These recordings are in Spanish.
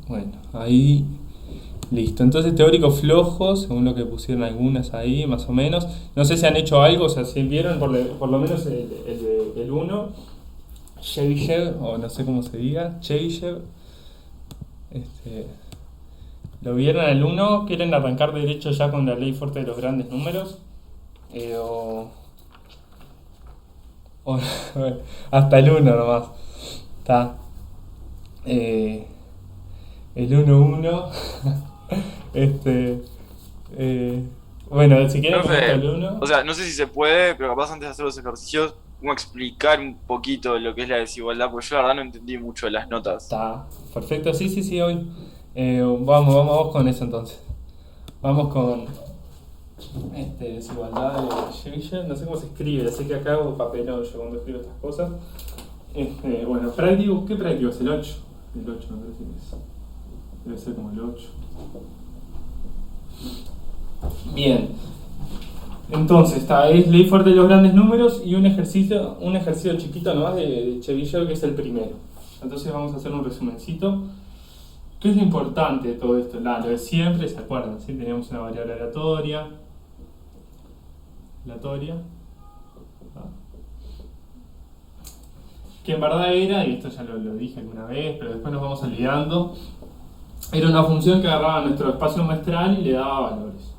Bueno, ahí listo. Entonces teórico flojo, según lo que pusieron algunas ahí, más o menos. No sé si han hecho algo, o sea, si vieron por lo menos el 1, Chebyshev, o no sé cómo se diga, Chebyshev. Este, ¿Lo vieron el 1? ¿Quieren arrancar derecho ya con la ley fuerte de los grandes números? Eh, o, o- hasta el 1 nomás. Está. Eh, el 1-1. este. eh, bueno, si quieren comento Profe, el 1. o sea, no sé si se puede, pero capaz antes de hacer los ejercicios, como explicar un poquito lo que es la desigualdad, porque yo la verdad no entendí mucho de las notas. Está. Perfecto, sí, sí, sí, hoy. Vamos con eso entonces. Vamos con desigualdad de Schiller. No sé cómo se escribe, sé que acá hago papelón yo cuando escribo estas cosas. Bueno, práctico, ¿qué práctico es el 8? El 8 me parece que es. Debe ser como el 8. Bien. Entonces, es ley fuerte de los grandes números y un ejercicio chiquito nomás de Chebyshev que es el primero. Entonces vamos a hacer un resumencito. ¿Qué es lo importante de todo esto? Lo de siempre, ¿se acuerdan? ¿Sí? Teníamos una variable aleatoria. ¿Ah? Que en verdad era, y esto ya lo dije alguna vez, pero después nos vamos olvidando, era una función que agarraba nuestro espacio muestral y le daba valores.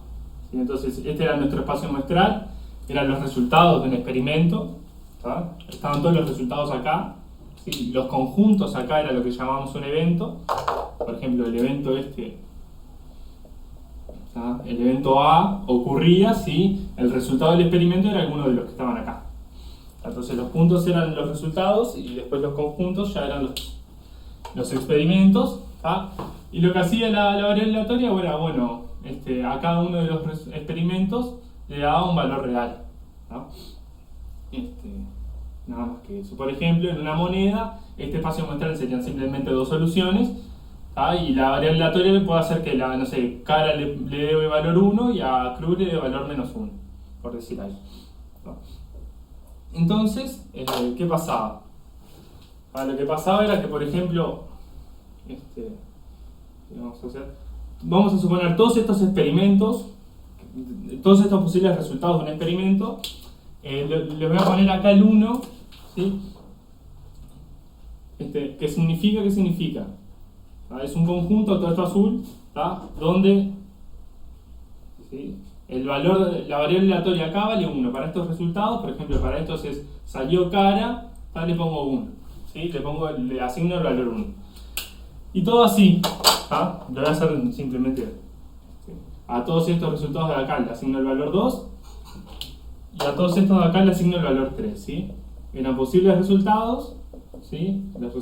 ¿Sí? Entonces, este era nuestro espacio muestral, eran los resultados de un experimento, ¿tá? Estaban todos los resultados acá, ¿sí? Los conjuntos acá era lo que llamábamos un evento, por ejemplo, el evento ¿tá? El evento A ocurría si el resultado del experimento era alguno de los que estaban acá. Entonces los puntos eran los resultados y después los conjuntos ya eran los experimentos. ¿Tá? Y lo que hacía la variable aleatoria era, bueno, a cada uno de los experimentos le daba un valor real. ¿No? Nada más que eso. Por ejemplo, en una moneda, este espacio muestral serían simplemente dos soluciones. ¿Tá? Y la variable aleatoria le puede hacer que no sé, cara le dé valor 1 y a cruz le dé valor -1, por decir algo. ¿No? Entonces, ¿qué pasaba? Lo que pasaba era que, por ejemplo, vamos a suponer todos estos experimentos, todos estos posibles resultados de un experimento, les voy a poner acá el 1, ¿sí? ¿Qué significa? ¿Qué significa? Es un conjunto, todo esto azul, ¿tá? Donde, ¿sí? El valor de la variable aleatoria acá vale 1. Para estos resultados, por ejemplo, para estos salió cara, le pongo 1. ¿Sí? Le asigno el valor 1. Y todo así. ¿Ah? Lo voy a hacer simplemente. ¿Sí? A todos estos resultados de acá le asigno el valor 2. Y a todos estos de acá le asigno el valor 3. ¿Sí? Eran posibles resultados. ¿Sí? El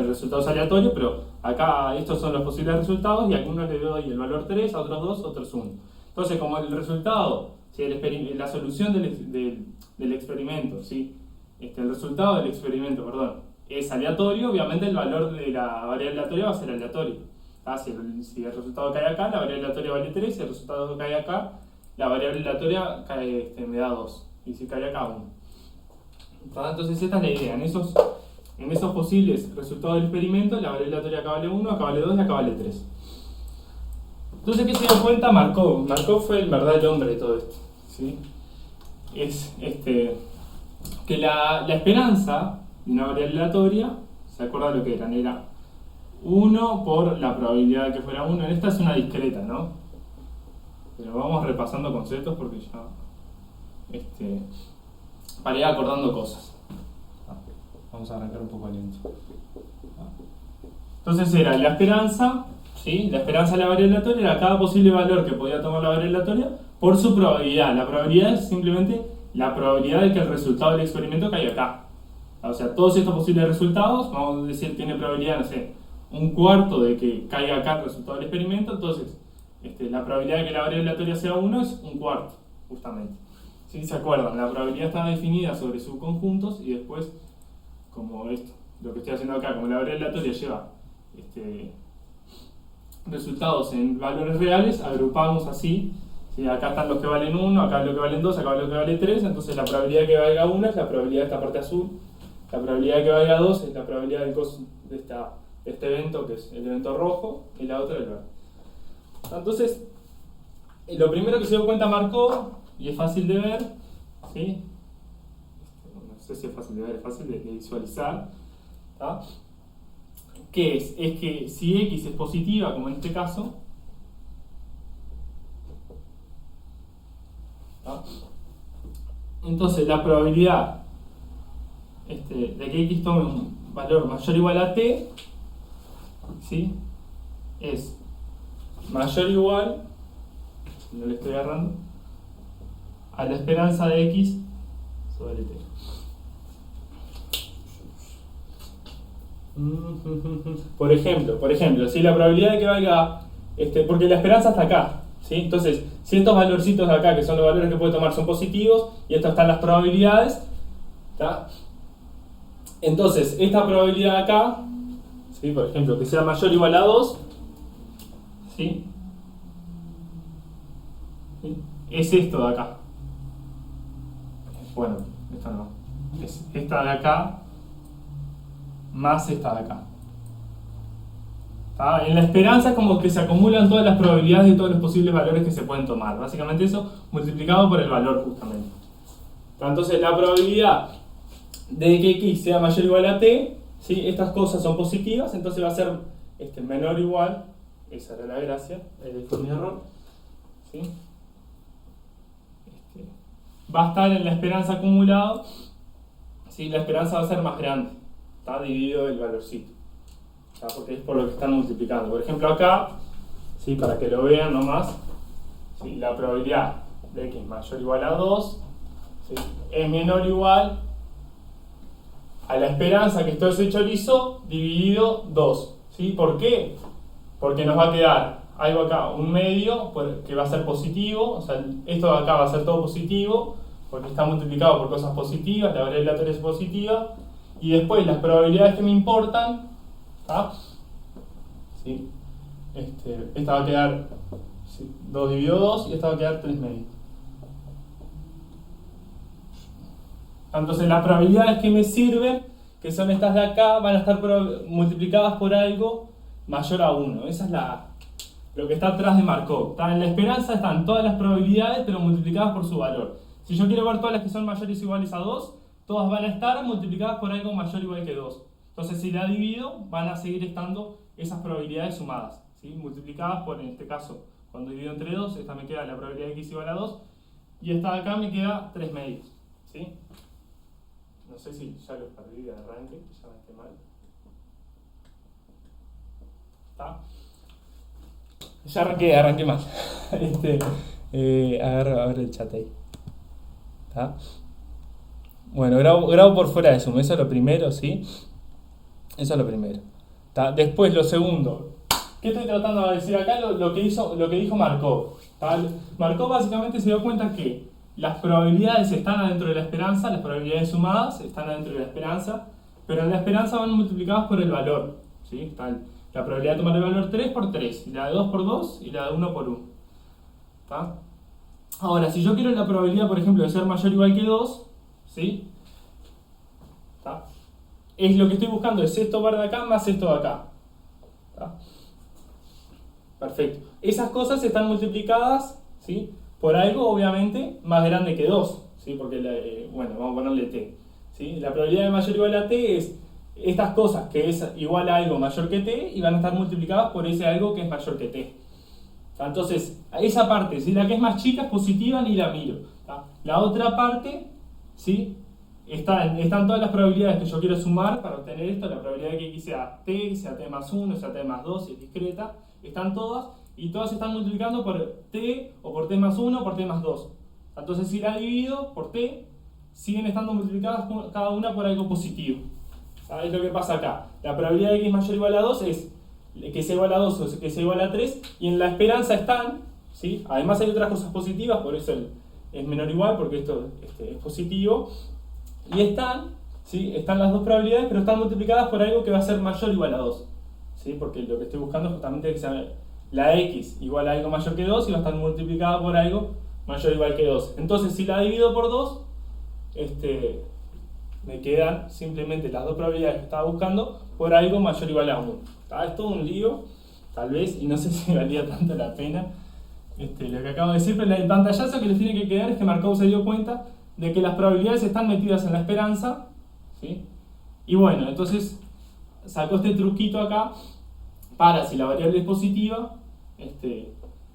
resultado es aleatorio, pero acá estos son los posibles resultados y a algunos le doy el valor 3, a otros 2, otros 1. Entonces, como el resultado, ¿sí? La solución del experimento, ¿sí? El resultado del experimento, perdón, es aleatorio, obviamente el valor de la variable aleatoria va a ser aleatorio. Si el resultado cae acá, la variable aleatoria vale 3, si el resultado cae acá, la variable aleatoria me da 2, y si cae acá 1. Entonces esta es la idea, en esos posibles resultados del experimento, la variable aleatoria acá vale 1, acá vale 2 y acá vale 3. Entonces, ¿qué se dio cuenta Markov? Markov fue en verdad el hombre de todo esto. ¿Sí? Es que la esperanza de una variable aleatoria, ¿se acuerdan lo que eran? Era 1 por la probabilidad de que fuera 1. En esta es una discreta, ¿no? Pero vamos repasando conceptos porque ya para ir acordando cosas. Vamos a arrancar un poco lento. Entonces era la esperanza, ¿sí? La esperanza de la variable aleatoria era cada posible valor que podía tomar la variable aleatoria por su probabilidad. La probabilidad es simplemente la probabilidad de que el resultado del experimento caiga acá. O sea, todos estos posibles resultados, vamos a decir, tiene probabilidad, no sé, 1/4 de que caiga acá el resultado del experimento, entonces la probabilidad de que la variable aleatoria sea 1 es 1/4, justamente. ¿Sí? ¿Se acuerdan? La probabilidad está definida sobre subconjuntos y después, como esto, lo que estoy haciendo acá, como la variable aleatoria lleva resultados en valores reales, agrupamos así. ¿Sí? Acá están los que valen 1, acá los que valen 2, acá los que valen 3, entonces la probabilidad de que valga 1 es la probabilidad de esta parte azul, La probabilidad de que valga 2 es la probabilidad de este evento, que es el evento rojo, y la otra el verde. Entonces, lo primero que se dio cuenta Markov, y es fácil de ver, ¿sí? No sé si es fácil de ver, es fácil de visualizar, ¿tá? ¿Qué es? Es que si X es positiva, como en este caso, ¿tá? Entonces la probabilidad de que X tome un valor mayor o igual a T, ¿sí? Es mayor o igual, no le estoy agarrando, a la esperanza de X sobre T. Por ejemplo, si la probabilidad de que valga, porque la esperanza está acá, ¿sí? Entonces, si estos valorcitos de acá, que son los valores que puede tomar, son positivos, y estos están las probabilidades, ¿tá? Entonces, esta probabilidad de acá, ¿sí? Por ejemplo, que sea mayor o igual a 2, ¿sí? ¿Sí? Es esto de acá. Bueno, esta no. Es esta de acá más esta de acá. ¿Tá? En la esperanza es como que se acumulan todas las probabilidades de todos los posibles valores que se pueden tomar. Básicamente eso multiplicado por el valor justamente. ¿Tá? Entonces la probabilidad de que X sea mayor o igual a T, ¿sí? Estas cosas son positivas, entonces va a ser menor o igual, esa era la gracia, fue mi error, ¿sí? Va a estar en la esperanza acumulado, ¿sí? La esperanza va a ser más grande, está dividido el valorcito, ¿tá? Porque es por lo que están multiplicando. Por ejemplo acá, ¿sí? Para que lo vean nomás, ¿sí? La probabilidad de X mayor o igual a 2, ¿sí? Es menor o igual a la esperanza que esto es el chorizo dividido 2, ¿sí? ¿Por qué? Porque nos va a quedar algo acá, un medio que va a ser positivo, o sea, esto de acá va a ser todo positivo, porque está multiplicado por cosas positivas, la variable aleatoria es positiva, y después las probabilidades que me importan, ¿tá? ¿Sí? Esta va a quedar, ¿sí? 2 dividido 2, y esta va a quedar 3 medios. Entonces las probabilidades que me sirven, que son estas de acá, van a estar multiplicadas por algo mayor a 1. Esa es lo que está atrás de Markov. En la esperanza están todas las probabilidades, pero multiplicadas por su valor. Si yo quiero ver todas las que son mayores o iguales a 2, todas van a estar multiplicadas por algo mayor o igual que 2. Entonces si la divido, van a seguir estando esas probabilidades sumadas, ¿sí? Multiplicadas por, en este caso, cuando divido entre 2, esta me queda la probabilidad de X igual a 2, y esta de acá me queda 3 medios, ¿sí? No sé si ya lo perdí de arranque, ya me esté mal. ¿Está? Ya arranqué mal. Agarro el chat ahí. ¿Está? Bueno, grabo por fuera de Zoom, eso es lo primero, ¿sí? Eso es lo primero. ¿Está? Después, lo segundo. ¿Qué estoy tratando de decir acá? Lo que dijo Markov. ¿Está? Markov básicamente se dio cuenta que las probabilidades están adentro de la esperanza, las probabilidades sumadas están adentro de la esperanza, pero en la esperanza van multiplicadas por el valor, ¿sí? Está la probabilidad de tomar el valor 3 por 3, y la de 2 por 2 y la de 1 por 1. ¿Está? Ahora, si yo quiero la probabilidad, por ejemplo, de ser mayor o igual que 2, ¿sí? ¿Está? Es lo que estoy buscando, es esto de acá más esto de acá. ¿Está? Perfecto. Esas cosas están multiplicadas, ¿sí? Por algo, obviamente, más grande que 2, ¿sí? Porque, bueno, vamos a ponerle t, ¿sí? La probabilidad de mayor o igual a t es estas cosas que es igual a algo mayor que t y van a estar multiplicadas por ese algo que es mayor que t. Entonces, esa parte, ¿sí? La que es más chica es positiva, ni la miro. ¿Tá? La otra parte, ¿sí? Están todas las probabilidades que yo quiero sumar para obtener esto, la probabilidad de que X sea t más 1, sea t más 2, si es discreta, están todas, y todas se están multiplicando por t, o por t más 1, o por t más 2. Entonces si la divido por t, siguen estando multiplicadas cada una por algo positivo. ¿Sabes lo que pasa acá? La probabilidad de que X mayor o igual a 2 es que sea igual a 2 o que sea igual a 3, y en la esperanza están, ¿sí? Además hay otras cosas positivas, por eso es menor o igual, porque esto es positivo, y ¿sí? Están las dos probabilidades, pero están multiplicadas por algo que va a ser mayor o igual a 2, ¿sí? Porque lo que estoy buscando es justamente que sea la X igual a algo mayor que 2 y va a estar multiplicada por algo mayor o igual que 2. Entonces si la divido por 2, me quedan simplemente las dos probabilidades que estaba buscando por algo mayor o igual a 1. Es todo un lío, tal vez, y no sé si valía tanto la pena lo que acabo de decir, pero el pantallazo que les tiene que quedar es que Markov se dio cuenta de que las probabilidades están metidas en la esperanza, ¿sí? Y bueno, entonces sacó este truquito acá para, si la variable es positiva,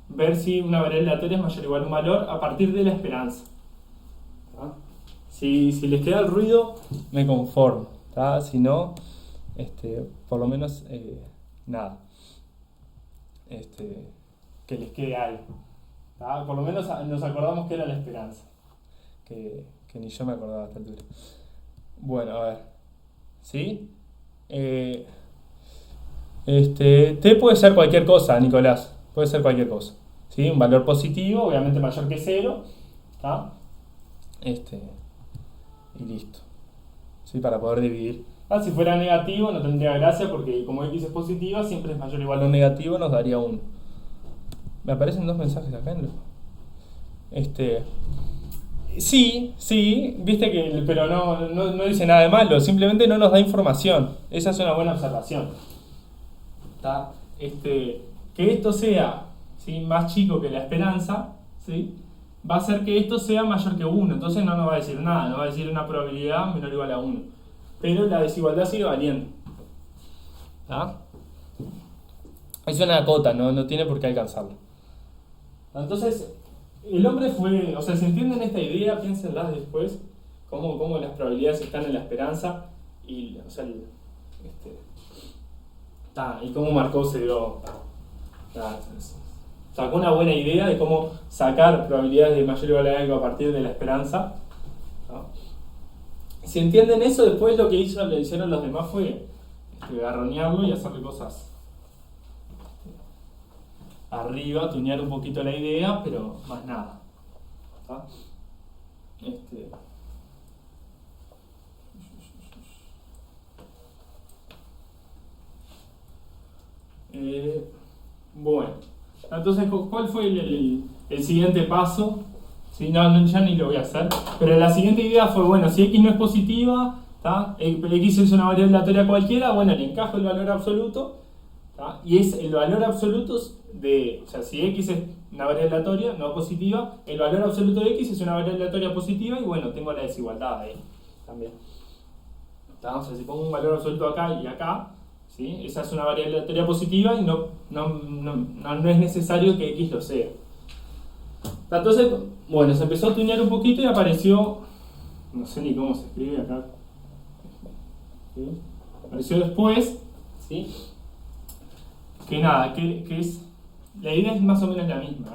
ver si una variable aleatoria es mayor o igual a un valor a partir de la esperanza. Si les queda el ruido, me conformo. Si no, por lo menos, nada. Que les quede algo. Por lo menos nos acordamos que era la esperanza. Que ni yo me acordaba a esta altura. Bueno, a ver. ¿Sí? T puede ser cualquier cosa, Nicolás. Puede ser cualquier cosa. ¿Sí? Un valor positivo, obviamente mayor que 0. Y listo. ¿Sí? Para poder dividir. Si fuera negativo no tendría gracia porque como x es positiva, siempre es mayor o igual a un negativo, nos daría 1. Me aparecen 2 mensajes acá en Sí, viste que, pero no dice nada de malo, simplemente no nos da información. Esa es una buena observación. Que esto sea, ¿sí?, más chico que la esperanza, ¿sí?, va a hacer que esto sea mayor que 1. Entonces no nos va a decir nada, nos va a decir una probabilidad menor o igual a 1. Pero la desigualdad sigue valiendo. Es una cota, no tiene por qué alcanzarla. Entonces, el hombre fue, si entienden esta idea, piénsenla después, cómo las probabilidades están en la esperanza y, y cómo Markov se dio. Sacó una buena idea de cómo sacar probabilidades de mayor o igual a algo a partir de la esperanza. Si entienden eso, después lo que hicieron los demás fue garronearlo y hacerle cosas arriba, tunear un poquito la idea, pero más nada. Bueno, entonces, ¿cuál fue el siguiente paso? ¿Sí? Ya ni lo voy a hacer, pero la siguiente idea fue, bueno, si x no es positiva, x es una variable aleatoria cualquiera, bueno, le encajo el valor absoluto, y es el valor absoluto si x es una variable aleatoria no positiva, el valor absoluto de x es una variable aleatoria positiva, y bueno, tengo la desigualdad ahí también. Si pongo un valor absoluto acá y acá, ¿sí?, esa es una variable aleatoria positiva y no es necesario que x lo sea. Entonces, bueno, se empezó a tunear un poquito y apareció, no sé ni cómo se escribe acá, ¿sí?, apareció después, ¿sí?, que nada, que es, la idea es más o menos la misma,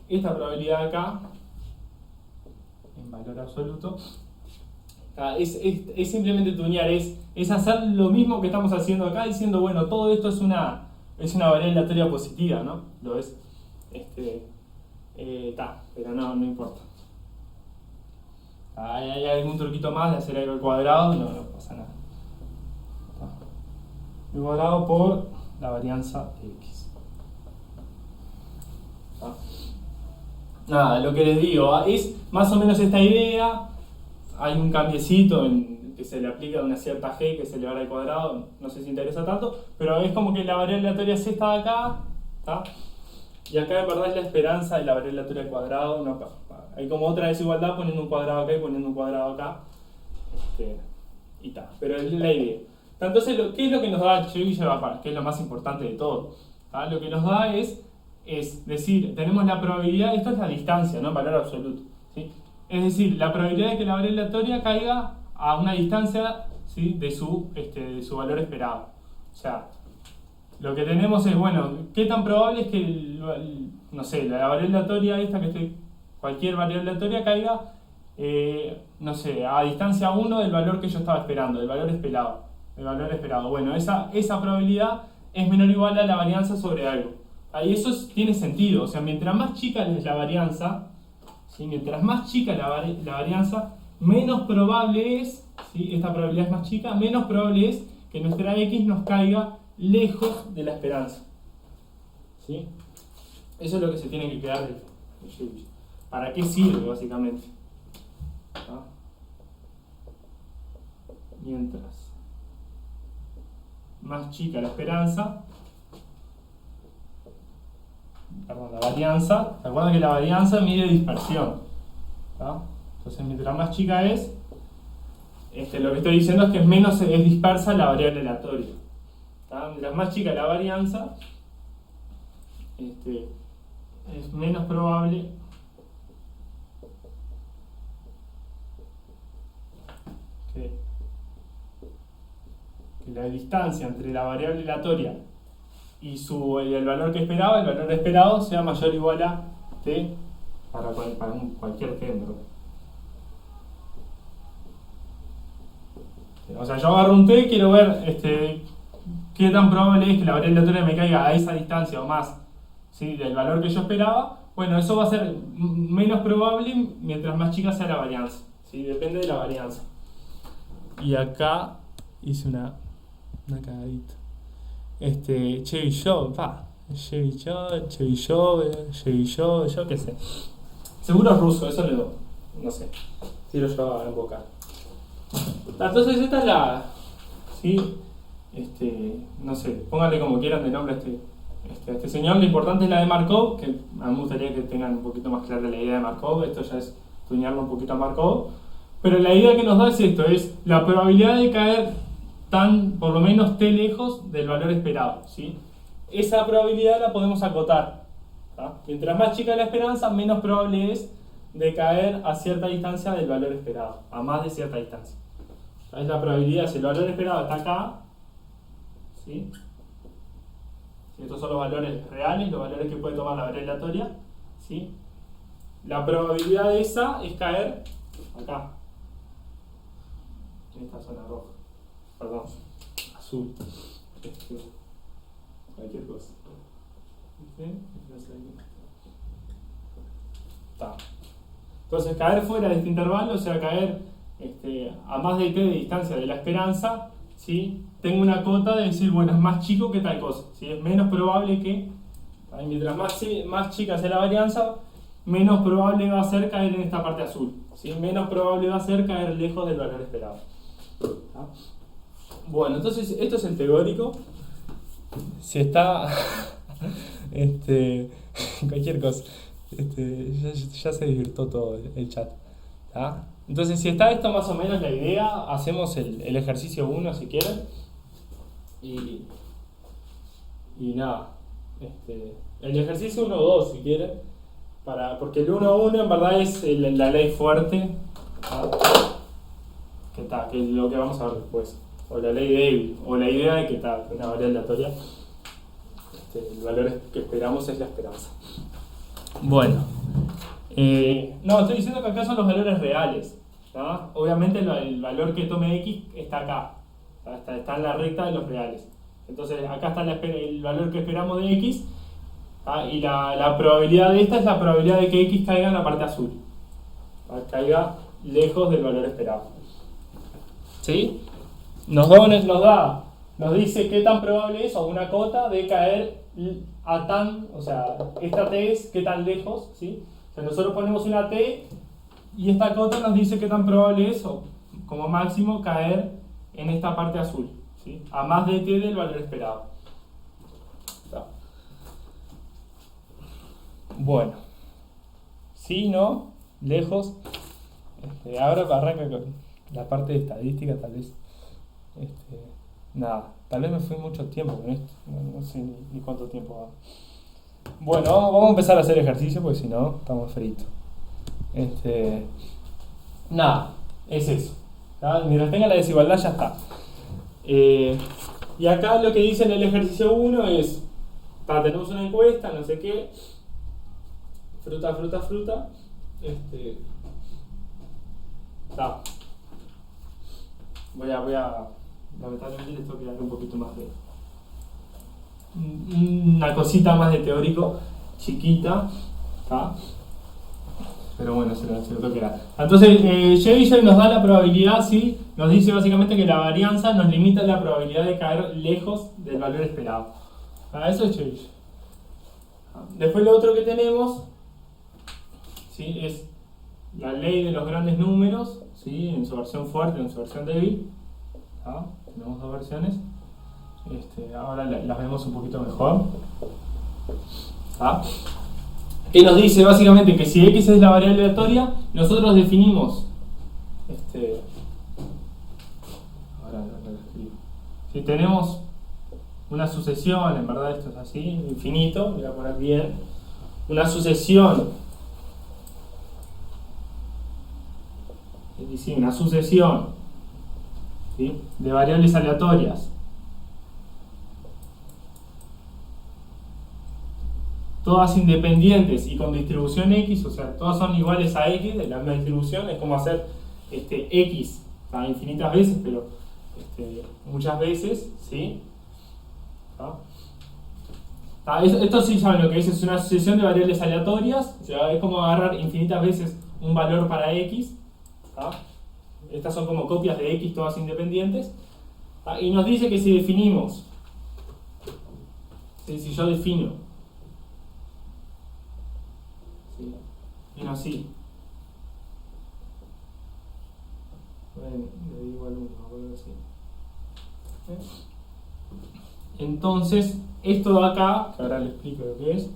esta probabilidad acá, en valor absoluto, es simplemente tunear, es hacer lo mismo que estamos haciendo acá, diciendo, bueno, todo esto es una variable aleatoria positiva, ¿no? Lo es. Pero no importa. Hay algún truquito más de hacer algo al cuadrado, no pasa nada. El cuadrado por la varianza de x. Nada, lo que les digo, es más o menos esta idea. Hay un cambiecito que se le aplica a una cierta g que es elevar al cuadrado, no sé si interesa tanto, pero es como que la variable aleatoria c está acá, y acá en verdad es la esperanza de la variable aleatoria al cuadrado. Hay como otra desigualdad poniendo un cuadrado acá y poniendo un cuadrado acá, pero es la idea. Entonces, ¿qué es lo que nos da Chebyshev-Apar? Que es lo más importante de todo. Lo que nos da es decir, tenemos la probabilidad, esto es la distancia, no en valor absoluto, ¿sí? Es decir, la probabilidad de que la variable aleatoria caiga a una distancia, ¿sí?, de su valor esperado. O sea, lo que tenemos es, bueno, ¿qué tan probable es que, la variable aleatoria esta, cualquier variable aleatoria caiga, a distancia 1 del valor que yo estaba esperando, del valor esperado? Bueno, esa probabilidad es menor o igual a la varianza sobre algo. Y eso tiene sentido, mientras más chica es la varianza, ¿sí?, mientras más chica la varianza, menos probable es, ¿sí?, esta probabilidad es más chica, menos probable es que nuestra x nos caiga lejos de la esperanza, ¿sí? Eso es lo que se tiene que quedar ¿Para qué sirve básicamente? ¿Ah? Mientras más chica la esperanza, perdón, la varianza, recuerda que la varianza mide dispersión. ¿Ah? Entonces mientras más chica es, lo que estoy diciendo es que menos es dispersa la variable aleatoria. ¿Ah? Mientras más chica la varianza, es menos probable que la distancia entre la variable aleatoria y el valor que esperaba, el valor esperado, sea mayor o igual a t para cualquier t, ¿no? O sea, yo agarro un t, quiero ver qué tan probable es que la variable aleatoria me caiga a esa distancia o más, ¿sí?, del valor que yo esperaba. Bueno, eso va a ser menos probable mientras más chica sea la varianza, ¿sí? Depende de la varianza. Y acá hice una cagadita. Yo qué sé. Seguro es ruso, eso no sé. Tiro yo a invocar. Entonces esta es la, ¿sí? No sé, pónganle como quieran de nombre a este señor. Lo importante es la de Markov, que a mí me gustaría que tengan un poquito más clara la idea de Markov. Esto ya es tunearlo un poquito a Markov. Pero la idea que nos da es esto, es la probabilidad de caer por lo menos t lejos del valor esperado, ¿sí? Esa probabilidad la podemos acotar, ¿tá? Mientras más chica la esperanza, menos probable es de caer a cierta distancia del valor esperado, a más de cierta distancia. Es la probabilidad, si el valor esperado está acá, ¿sí? Si estos son los valores reales, los valores que puede tomar la variable aleatoria, ¿sí? La probabilidad de esa es caer acá, en esta zona roja. Perdón, azul. Cualquier cosa. ¿Sí? Entonces, caer fuera de este intervalo, o sea, caer a más de t de distancia de la esperanza, ¿sí? Tengo una cota de decir, bueno, es más chico que tal cosa, ¿sí? Es menos probable que, mientras más chica sea la varianza, menos probable va a ser caer en esta parte azul, ¿sí? Menos probable va a ser caer lejos del valor esperado. ¿Ah? Bueno, entonces esto es el teórico. Si está cualquier cosa, ya se divirtió todo el chat, ¿tá? Entonces, si está esto más o menos la idea, hacemos el ejercicio 1 si quieren y nada, el ejercicio 1-2 si quieren, porque el 1-1 en verdad es la ley fuerte, ¿tá? Que es lo que vamos a ver después, o la ley débil, o la idea de que una variable aleatoria, el valor que esperamos es la esperanza. Bueno, no, estoy diciendo que acá son los valores reales, ¿tá? Obviamente el valor que tome x está acá, ¿tá? Está en la recta de los reales. Entonces acá está el valor que esperamos de x, ¿tá? Y la probabilidad de esta es la probabilidad de que x caiga en la parte azul, ¿tá? Caiga lejos del valor esperado. ¿Sí? Nos dice qué tan probable es, o una cota de caer o sea, esta t es qué tan lejos, ¿sí? O sea, nosotros ponemos una t y esta cota nos dice qué tan probable es, o como máximo, caer en esta parte azul, ¿sí? A más de t del valor esperado. ¿Está? Bueno, sí, no, lejos. Ahora arranca con la parte de estadística, tal vez. Nada, tal vez me fui mucho tiempo con esto, no sé ni cuánto tiempo va. Bueno, vamos a empezar a hacer ejercicio porque si no, estamos fritos. Nada, es eso, ¿tá? Mientras tenga la desigualdad ya está. Y acá lo que dice en el ejercicio 1 es, tenemos una encuesta, no sé qué, fruta. Voy a lamentablemente les tengo que dar un poquito más de una cosita más de teórico chiquita, ¿tá? Pero bueno, se lo tengo que dar. Entonces Javier nos da la probabilidad, ¿sí? Nos dice básicamente que la varianza nos limita la probabilidad de caer lejos del valor esperado. Eso es Javier. Después lo otro que tenemos ¿sí? Es la ley de los grandes números, ¿sí? En su versión fuerte y en su versión débil. ¿Ah? Tenemos dos versiones. Ahora las vemos un poquito mejor. ¿Ah? Que nos dice básicamente que si x es la variable aleatoria, nosotros definimos ahora lo escribo. Si tenemos una sucesión, en verdad esto es así, infinito, voy a poner bien, una sucesión, es decir, una sucesión, ¿sí?, de variables aleatorias, todas independientes y con distribución x, o sea, todas son iguales a x, de la misma distribución, es como hacer x infinitas veces, pero muchas veces, ¿sí? Esto sí saben lo que es una sucesión de variables aleatorias, o sea, es como agarrar infinitas veces un valor para x. Estas son como copias de x, todas independientes. Y nos dice que si definimos, ¿sí?, si yo defino, ¿sí?, menos así, bueno, le digo al 1, algo así. Entonces, esto de acá, que ahora le explico lo que es,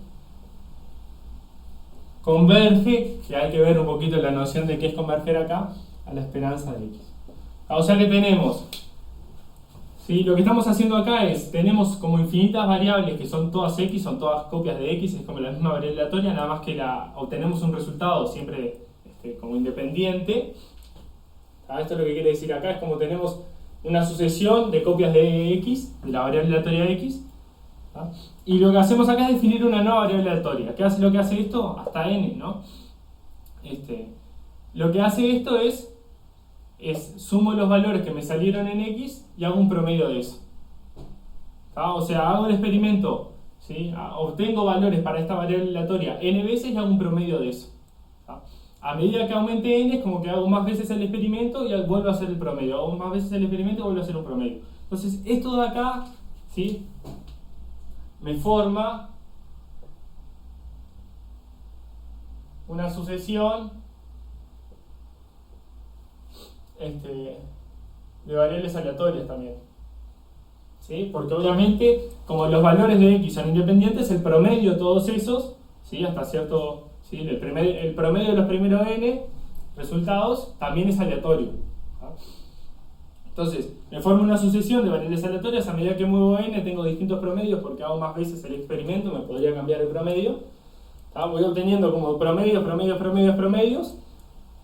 converge, que hay que ver un poquito la noción de qué es converger acá, a la esperanza de x. O sea que tenemos, ¿sí?, lo que estamos haciendo acá es, tenemos como infinitas variables que son todas x, son todas copias de x, es como la misma variable aleatoria, nada más que obtenemos un resultado siempre como independiente. Esto lo que quiere decir acá es como tenemos una sucesión de copias de x, de la variable aleatoria x, y lo que hacemos acá es definir una nueva variable aleatoria. ¿Qué hace lo que hace esto? Hasta n, ¿no? Lo que hace esto es sumo los valores que me salieron en x y hago un promedio de eso. O sea, hago el experimento, ¿sí?, obtengo valores para esta variable aleatoria n veces y hago un promedio de eso. A medida que aumente n, es como que hago más veces el experimento y vuelvo a hacer el promedio. Hago más veces el experimento y vuelvo a hacer un promedio. Entonces, esto de acá, ¿sí?, me forma una sucesión de variables aleatorias también. ¿Sí? Porque obviamente, como los valores de x son independientes, el promedio de todos esos, ¿sí?, hasta cierto... ¿sí?, el promedio de los primeros n resultados también es aleatorio. Entonces, me formo una sucesión de variables aleatorias. A medida que muevo n, tengo distintos promedios porque hago más veces el experimento, me podría cambiar el promedio. Voy obteniendo como promedios,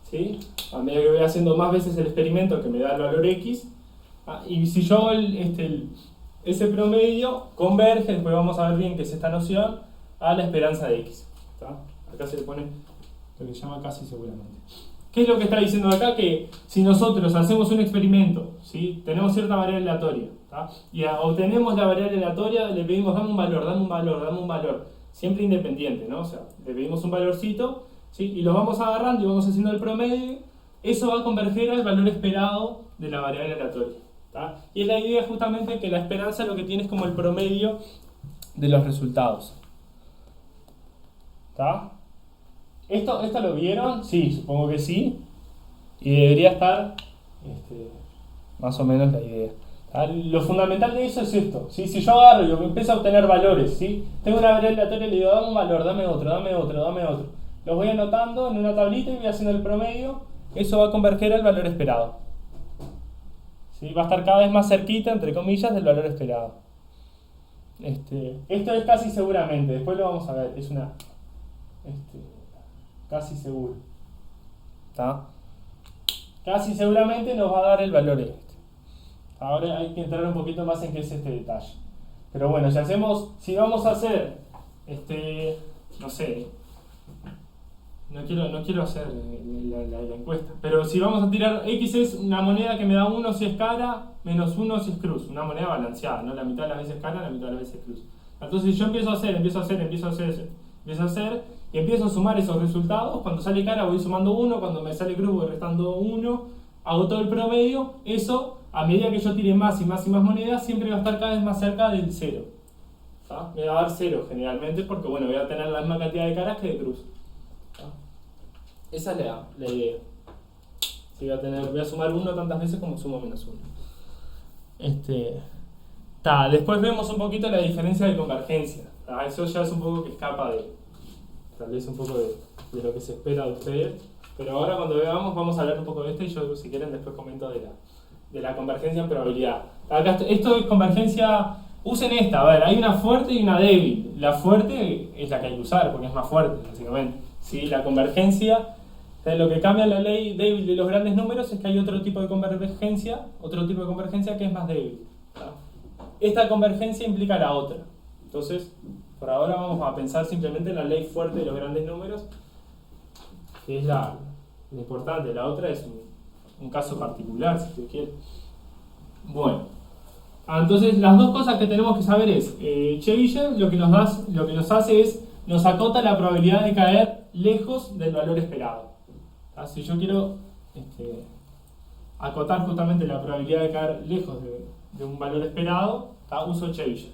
¿sí?, a medida que voy haciendo más veces el experimento que me da el valor x. Y si yo hago ese promedio, converge, después vamos a ver bien qué es esta noción, a la esperanza de x. Acá se le pone lo que se llama casi seguramente. ¿Qué es lo que está diciendo acá? Que si nosotros hacemos un experimento, ¿sí?, tenemos cierta variable aleatoria, y obtenemos la variable aleatoria, le pedimos dame un valor, siempre independiente, ¿no? O sea, le pedimos un valorcito, ¿sí?, y lo vamos agarrando y vamos haciendo el promedio, eso va a converger al valor esperado de la variable aleatoria. Y es la idea justamente que la esperanza lo que tiene es como el promedio de los resultados. ¿Esto lo vieron? Sí, supongo que sí. Y debería estar más o menos la idea. Lo fundamental de eso es esto, ¿sí? Si yo agarro y empiezo a obtener valores, ¿sí?, tengo una variable aleatoria y le digo dame un valor, dame otro. Los voy anotando en una tablita y voy haciendo el promedio. Eso va a converger al valor esperado. ¿Sí? Va a estar cada vez más cerquita, entre comillas, del valor esperado. Esto es casi seguramente, después lo vamos a ver, es una... casi seguro. Casi seguramente nos va a dar el valor Ahora hay que entrar un poquito más en qué es este detalle. Pero bueno, si vamos a hacer, no sé, no quiero hacer la encuesta, pero si vamos a tirar x es una moneda que me da 1 si es cara, menos 1 si es cruz, una moneda balanceada, ¿no? La mitad de las veces cara, la mitad de las veces cruz. Entonces yo empiezo a hacer y empiezo a sumar esos resultados. Cuando sale cara voy sumando 1, cuando me sale cruz voy restando 1, hago todo el promedio. Eso, a medida que yo tire más y más monedas, siempre va a estar cada vez más cerca del 0. Me va a dar 0 generalmente porque bueno, voy a tener la misma cantidad de caras que de cruz. Esa es la idea. Sí, voy a sumar 1 tantas veces como sumo menos 1. Después vemos un poquito la diferencia de convergencia. Eso ya es un poco que escapa tal vez un poco de lo que se espera de ustedes. Pero ahora cuando veamos vamos a hablar un poco de esto y yo si quieren después comento de la convergencia en probabilidad. Acá esto es convergencia, usen esta, a ver, hay una fuerte y una débil. La fuerte es la que hay que usar porque es más fuerte, básicamente. ¿Sí? La convergencia, lo que cambia la ley débil de los grandes números es que hay otro tipo de convergencia que es más débil. ¿Tá? Esta convergencia implica la otra. Entonces, por ahora vamos a pensar simplemente en la ley fuerte de los grandes números, que es lo importante. La otra es un caso particular, si se quiere. Bueno, entonces las dos cosas que tenemos que saber es, Chebyshev lo que nos hace es, nos acota la probabilidad de caer lejos del valor esperado. Si yo quiero acotar justamente la probabilidad de caer lejos de un valor esperado, uso Chebyshev.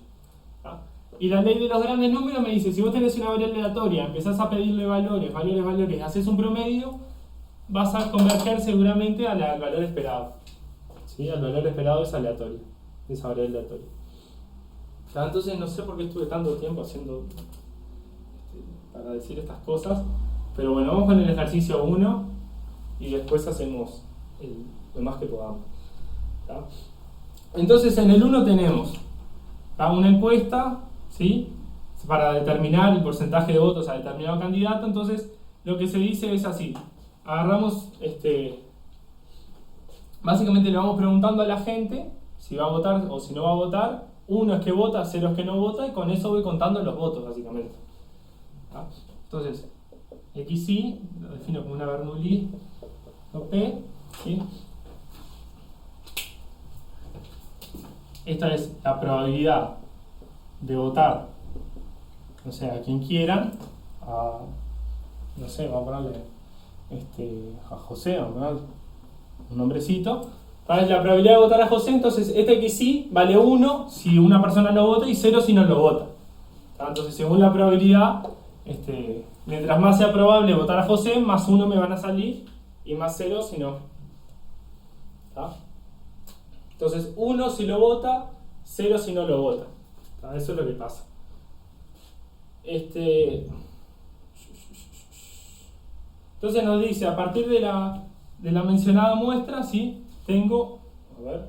Y la ley de los grandes números me dice, si vos tenés una variable aleatoria, empezás a pedirle valores, haces un promedio, vas a converger seguramente al valor esperado. ¿Sí? El valor esperado es aleatorio, esa variable aleatoria. Entonces no sé por qué estuve tanto tiempo haciendo para decir estas cosas, pero bueno, vamos con el ejercicio 1 y después hacemos lo más que podamos. ¿Tá? Entonces en el 1 tenemos una encuesta, ¿sí? Para determinar el porcentaje de votos a determinado candidato. Entonces lo que se dice es así, agarramos, básicamente le vamos preguntando a la gente si va a votar o si no va a votar. 1 es que vota, 0 es que no vota, y con eso voy contando los votos básicamente. Entonces XY lo defino como una Bernoulli P, ¿sí? Esta es la probabilidad de votar, no sé, a quien quieran, no sé, vamos a ponerle a José, vamos a ponerle un nombrecito. Es la probabilidad de votar a José, entonces este XY vale 1 si una persona no vota y 0 si no lo vota. Entonces según la probabilidad, mientras más sea probable votar a José, más 1 me van a salir y más 0 si no. Entonces 1 si lo vota, 0 si no lo vota. Eso es lo que pasa. Entonces nos dice, a partir de la mencionada muestra, ¿sí? Tengo, a ver,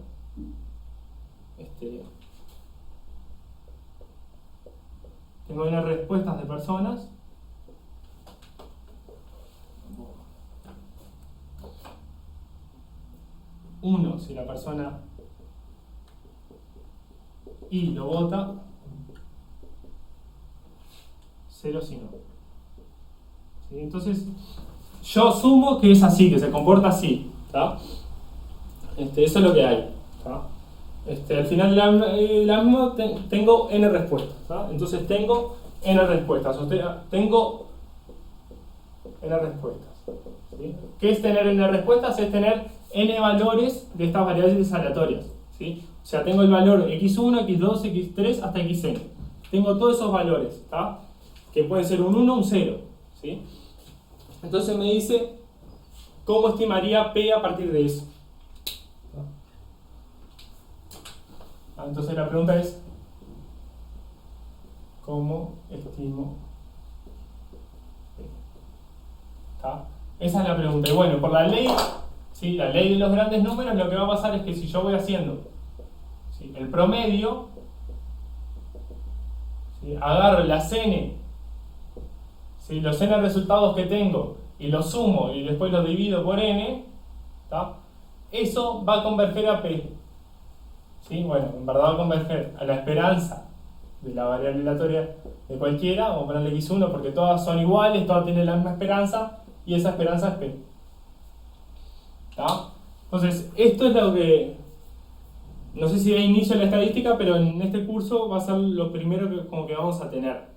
tengo unas respuestas de personas. Uno, si la persona Y lo vota, 0 si no. ¿Sí? Entonces, yo asumo que es así, que se comporta así. ¿Tá? Eso es lo que hay. ¿Tá? Al final del alumno tengo n respuestas. ¿Tá? Entonces tengo n respuestas. Tengo n respuestas. ¿Sí? ¿Qué es tener n respuestas? Es tener n valores de estas variables aleatorias. ¿Sí? O sea, tengo el valor x1, x2, x3 hasta xn. Tengo todos esos valores, ¿tá? Que pueden ser un 1 o un 0. ¿Sí? Entonces me dice cómo estimaría P a partir de eso. Entonces la pregunta es, ¿cómo estimo P? ¿Tá? Esa es la pregunta. Y bueno, por la ley, ¿sí? La ley de los grandes números, lo que va a pasar es que si yo voy haciendo, ¿sí? El promedio, ¿sí? Agarro las n, ¿sí? Los n resultados que tengo y los sumo y después los divido por n, ¿tá? Eso va a converger a P. ¿Sí? Bueno, en verdad va a converger a la esperanza de la variable aleatoria de cualquiera, vamos a ponerle x1 porque todas son iguales, todas tienen la misma esperanza y esa esperanza es P. ¿Tá? Entonces, esto es lo que, no sé si da inicio a la estadística, pero en este curso va a ser lo primero que vamos a tener.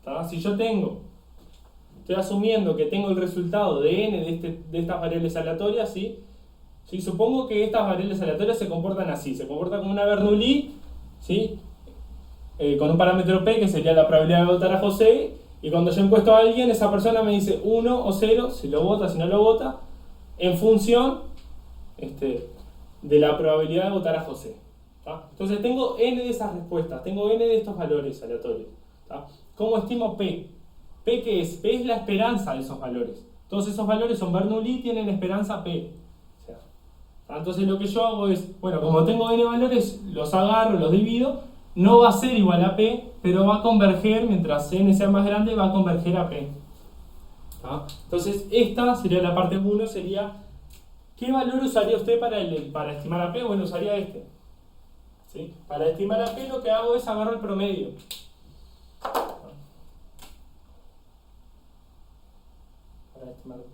¿Tá? Si yo estoy asumiendo que tengo el resultado de n de estas variables aleatorias, ¿sí? ¿Sí? Supongo que estas variables aleatorias se comportan así, se comportan como una Bernoulli, ¿sí? Con un parámetro P que sería la probabilidad de votar a José, Y cuando yo encuesto a alguien, esa persona me dice 1 o 0, si lo vota, si no lo vota, en función de la probabilidad de votar a José. ¿Tá? Entonces tengo n de esas respuestas, tengo n de estos valores aleatorios. ¿Tá? ¿Cómo estimo P? ¿P qué es? P es la esperanza de esos valores. Todos esos valores son Bernoulli, tienen esperanza P. O sea, entonces lo que yo hago es, bueno, como tengo n valores, los agarro, los divido, no va a ser igual a P, pero va a converger, mientras n sea más grande, va a converger a P. ¿Tá? Entonces esta sería la parte 1, sería, ¿qué valor usaría usted para estimar a P? Bueno, usaría este. ¿Sí? Para estimar a P lo que hago es agarrar el promedio. Para estimar P.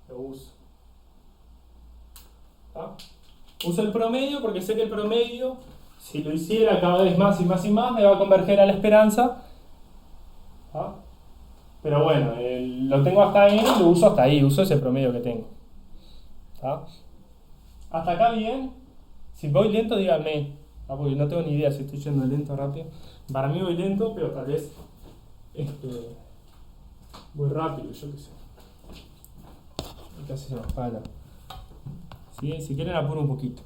Lo uso. ¿Tá? Uso el promedio porque sé que el promedio, si lo hiciera cada vez más y más y más, me va a converger a la esperanza. ¿Tá? Pero bueno, lo tengo hasta n y lo uso hasta ahí, uso ese promedio que tengo. ¿Tá? Hasta acá bien. Si voy lento, díganme. Porque no tengo ni idea si estoy yendo lento o rápido. Para mí voy lento, pero tal vez voy rápido, yo qué sé. Casi se me apaga. ¿Sí? Si quieren apuro un poquito.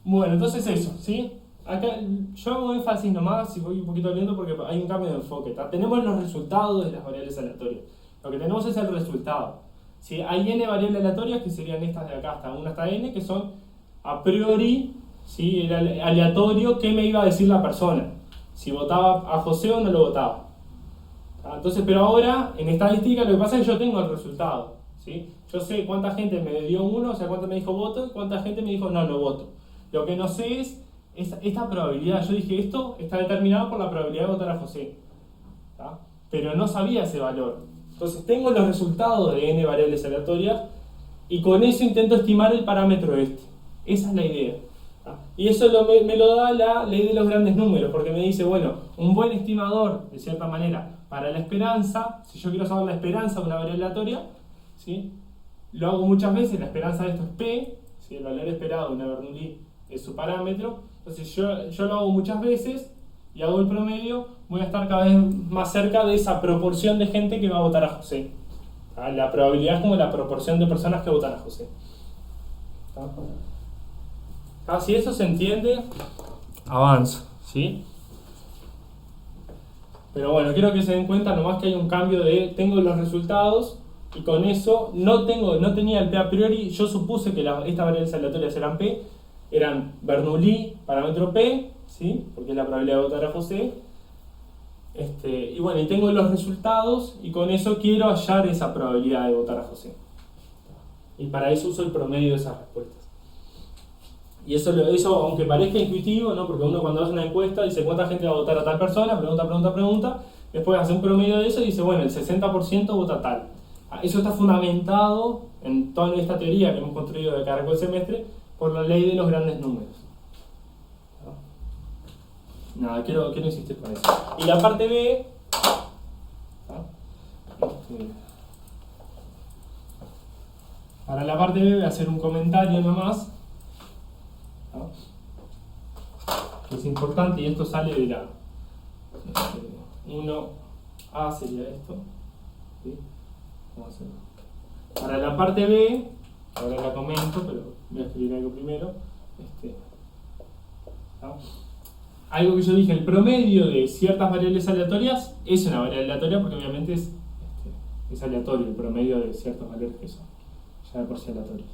Bueno, entonces eso, ¿sí? Acá yo hago énfasis nomás si voy un poquito lento porque hay un cambio de enfoque. ¿Tá? Tenemos los resultados de las variables aleatorias. Lo que tenemos es el resultado. ¿Sí? Hay n variables aleatorias que serían estas de acá hasta 1 hasta n, que son a priori, ¿sí? El aleatorio que me iba a decir la persona. Si votaba a José o no lo votaba. Entonces, pero ahora en estadística lo que pasa es que yo tengo el resultado. ¿Sí? Yo sé cuánta gente me dio 1, o sea, cuánta me dijo voto, y cuánta gente me dijo no, no voto. Lo que no sé es esta probabilidad. Yo dije, esto está determinado por la probabilidad de votar a José. ¿Tá? Pero no sabía ese valor. Entonces tengo los resultados de n variables aleatorias y con eso intento estimar el parámetro este. Esa es la idea. ¿Tá? Y eso me lo da la ley de los grandes números, porque me dice, bueno, un buen estimador, de cierta manera, para la esperanza, si yo quiero saber la esperanza de una variable aleatoria, ¿sí? Lo hago muchas veces, la esperanza de esto es P, ¿sí? El valor esperado de una Bernoulli es su parámetro. Entonces yo lo hago muchas veces y hago el promedio, voy a estar cada vez más cerca de esa proporción de gente que va a votar a José. ¿Tá? La probabilidad es como la proporción de personas que votan a José. ¿Tá? ¿Tá? Si eso se entiende, avanzo, ¿sí? Pero bueno, quiero que se den cuenta nomás que hay un cambio de, tengo los resultados y con eso no tenía el P a priori. Yo supuse que estas variables aleatorias eran P, eran Bernoulli, parámetro P, ¿sí? Porque es la probabilidad de votar a José. Y bueno, y tengo los resultados y con eso quiero hallar esa probabilidad de votar a José. Y para eso uso el promedio de esas respuestas. Y eso aunque parezca intuitivo, ¿no? Porque uno cuando hace una encuesta dice cuánta gente va a votar a tal persona, pregunta, después hace un promedio de eso y dice, bueno, el 60% vota tal. Eso está fundamentado en toda esta teoría que hemos construido de cara al semestre por la ley de los grandes números. Nada, quiero insistir con eso. Y la parte B, para la parte B voy a hacer un comentario nomás, que es importante, y esto sale de la 1A sería esto, ¿sí? Vamos a hacerlo. Para la parte B, ahora la comento, pero voy a escribir algo primero. Algo que yo dije, el promedio de ciertas variables aleatorias es una variable aleatoria porque obviamente es aleatorio el promedio de ciertos valores que son ya de por sí aleatorios.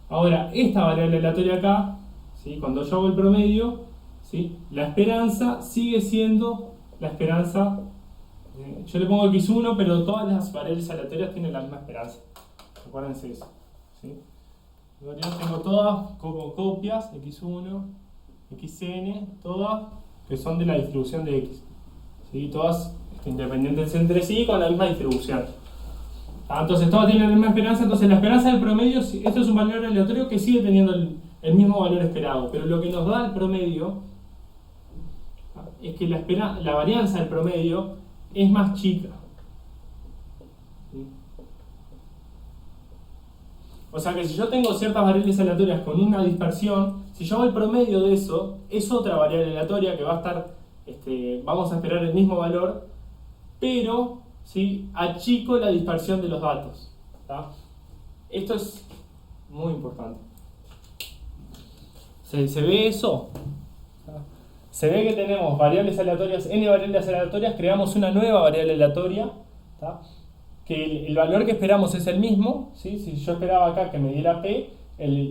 Ahora, esta variable aleatoria acá, ¿sí? Cuando yo hago el promedio, ¿sí? La esperanza sigue siendo la esperanza. Yo le pongo x1, pero todas las variables aleatorias tienen la misma esperanza. Acuérdense eso. ¿Sí? Yo tengo todas como copias, x1, xn, todas que son de la distribución de x. ¿Sí? Todas independientes entre sí con la misma distribución. Entonces todas tienen la misma esperanza. Entonces la esperanza del promedio, esto es un valor aleatorio que sigue teniendo el mismo valor esperado. Pero lo que nos da el promedio es que la varianza del promedio es más chica. ¿Sí? O sea que si yo tengo ciertas variables aleatorias con una dispersión, si yo hago el promedio de eso, es otra variable aleatoria que va a estar vamos a esperar el mismo valor, pero ¿sí? Achico la dispersión de los datos. ¿Tá? Esto es muy importante. ¿Se ve eso? Se ve que tenemos variables aleatorias, n variables aleatorias, creamos una nueva variable aleatoria, ¿tá? Que el valor que esperamos es el mismo, ¿sí? Si yo esperaba acá que me diera p,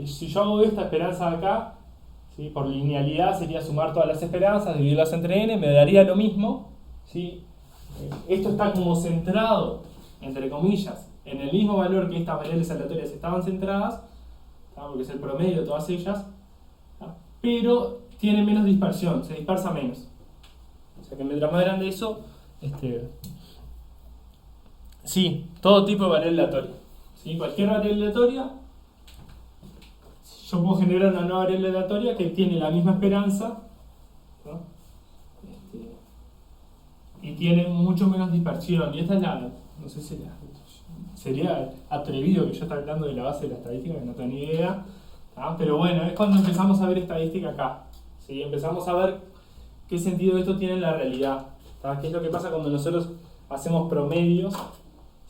si yo hago esta esperanza acá, ¿sí? Por linealidad sería sumar todas las esperanzas, dividirlas entre n, me daría lo mismo, ¿sí? Esto está como centrado, entre comillas, en el mismo valor que estas variables aleatorias estaban centradas, ¿tá? Porque es el promedio de todas ellas, ¿tá? Pero tiene menos dispersión, se dispersa menos. O sea que mientras más grande eso, sí, todo tipo de variable aleatoria. ¿Sí? Cualquier variable aleatoria, yo puedo generar una nueva variable aleatoria que tiene la misma esperanza, ¿no? Y tiene mucho menos dispersión. Y esta es no sé si sería atrevido que yo esté hablando de la base de la estadística, que no tengo ni idea, ¿tá? Pero bueno, es cuando empezamos a ver estadística acá. ¿Sí? Empezamos a ver qué sentido esto tiene en la realidad, ¿tá? ¿Qué es lo que pasa cuando nosotros hacemos promedios,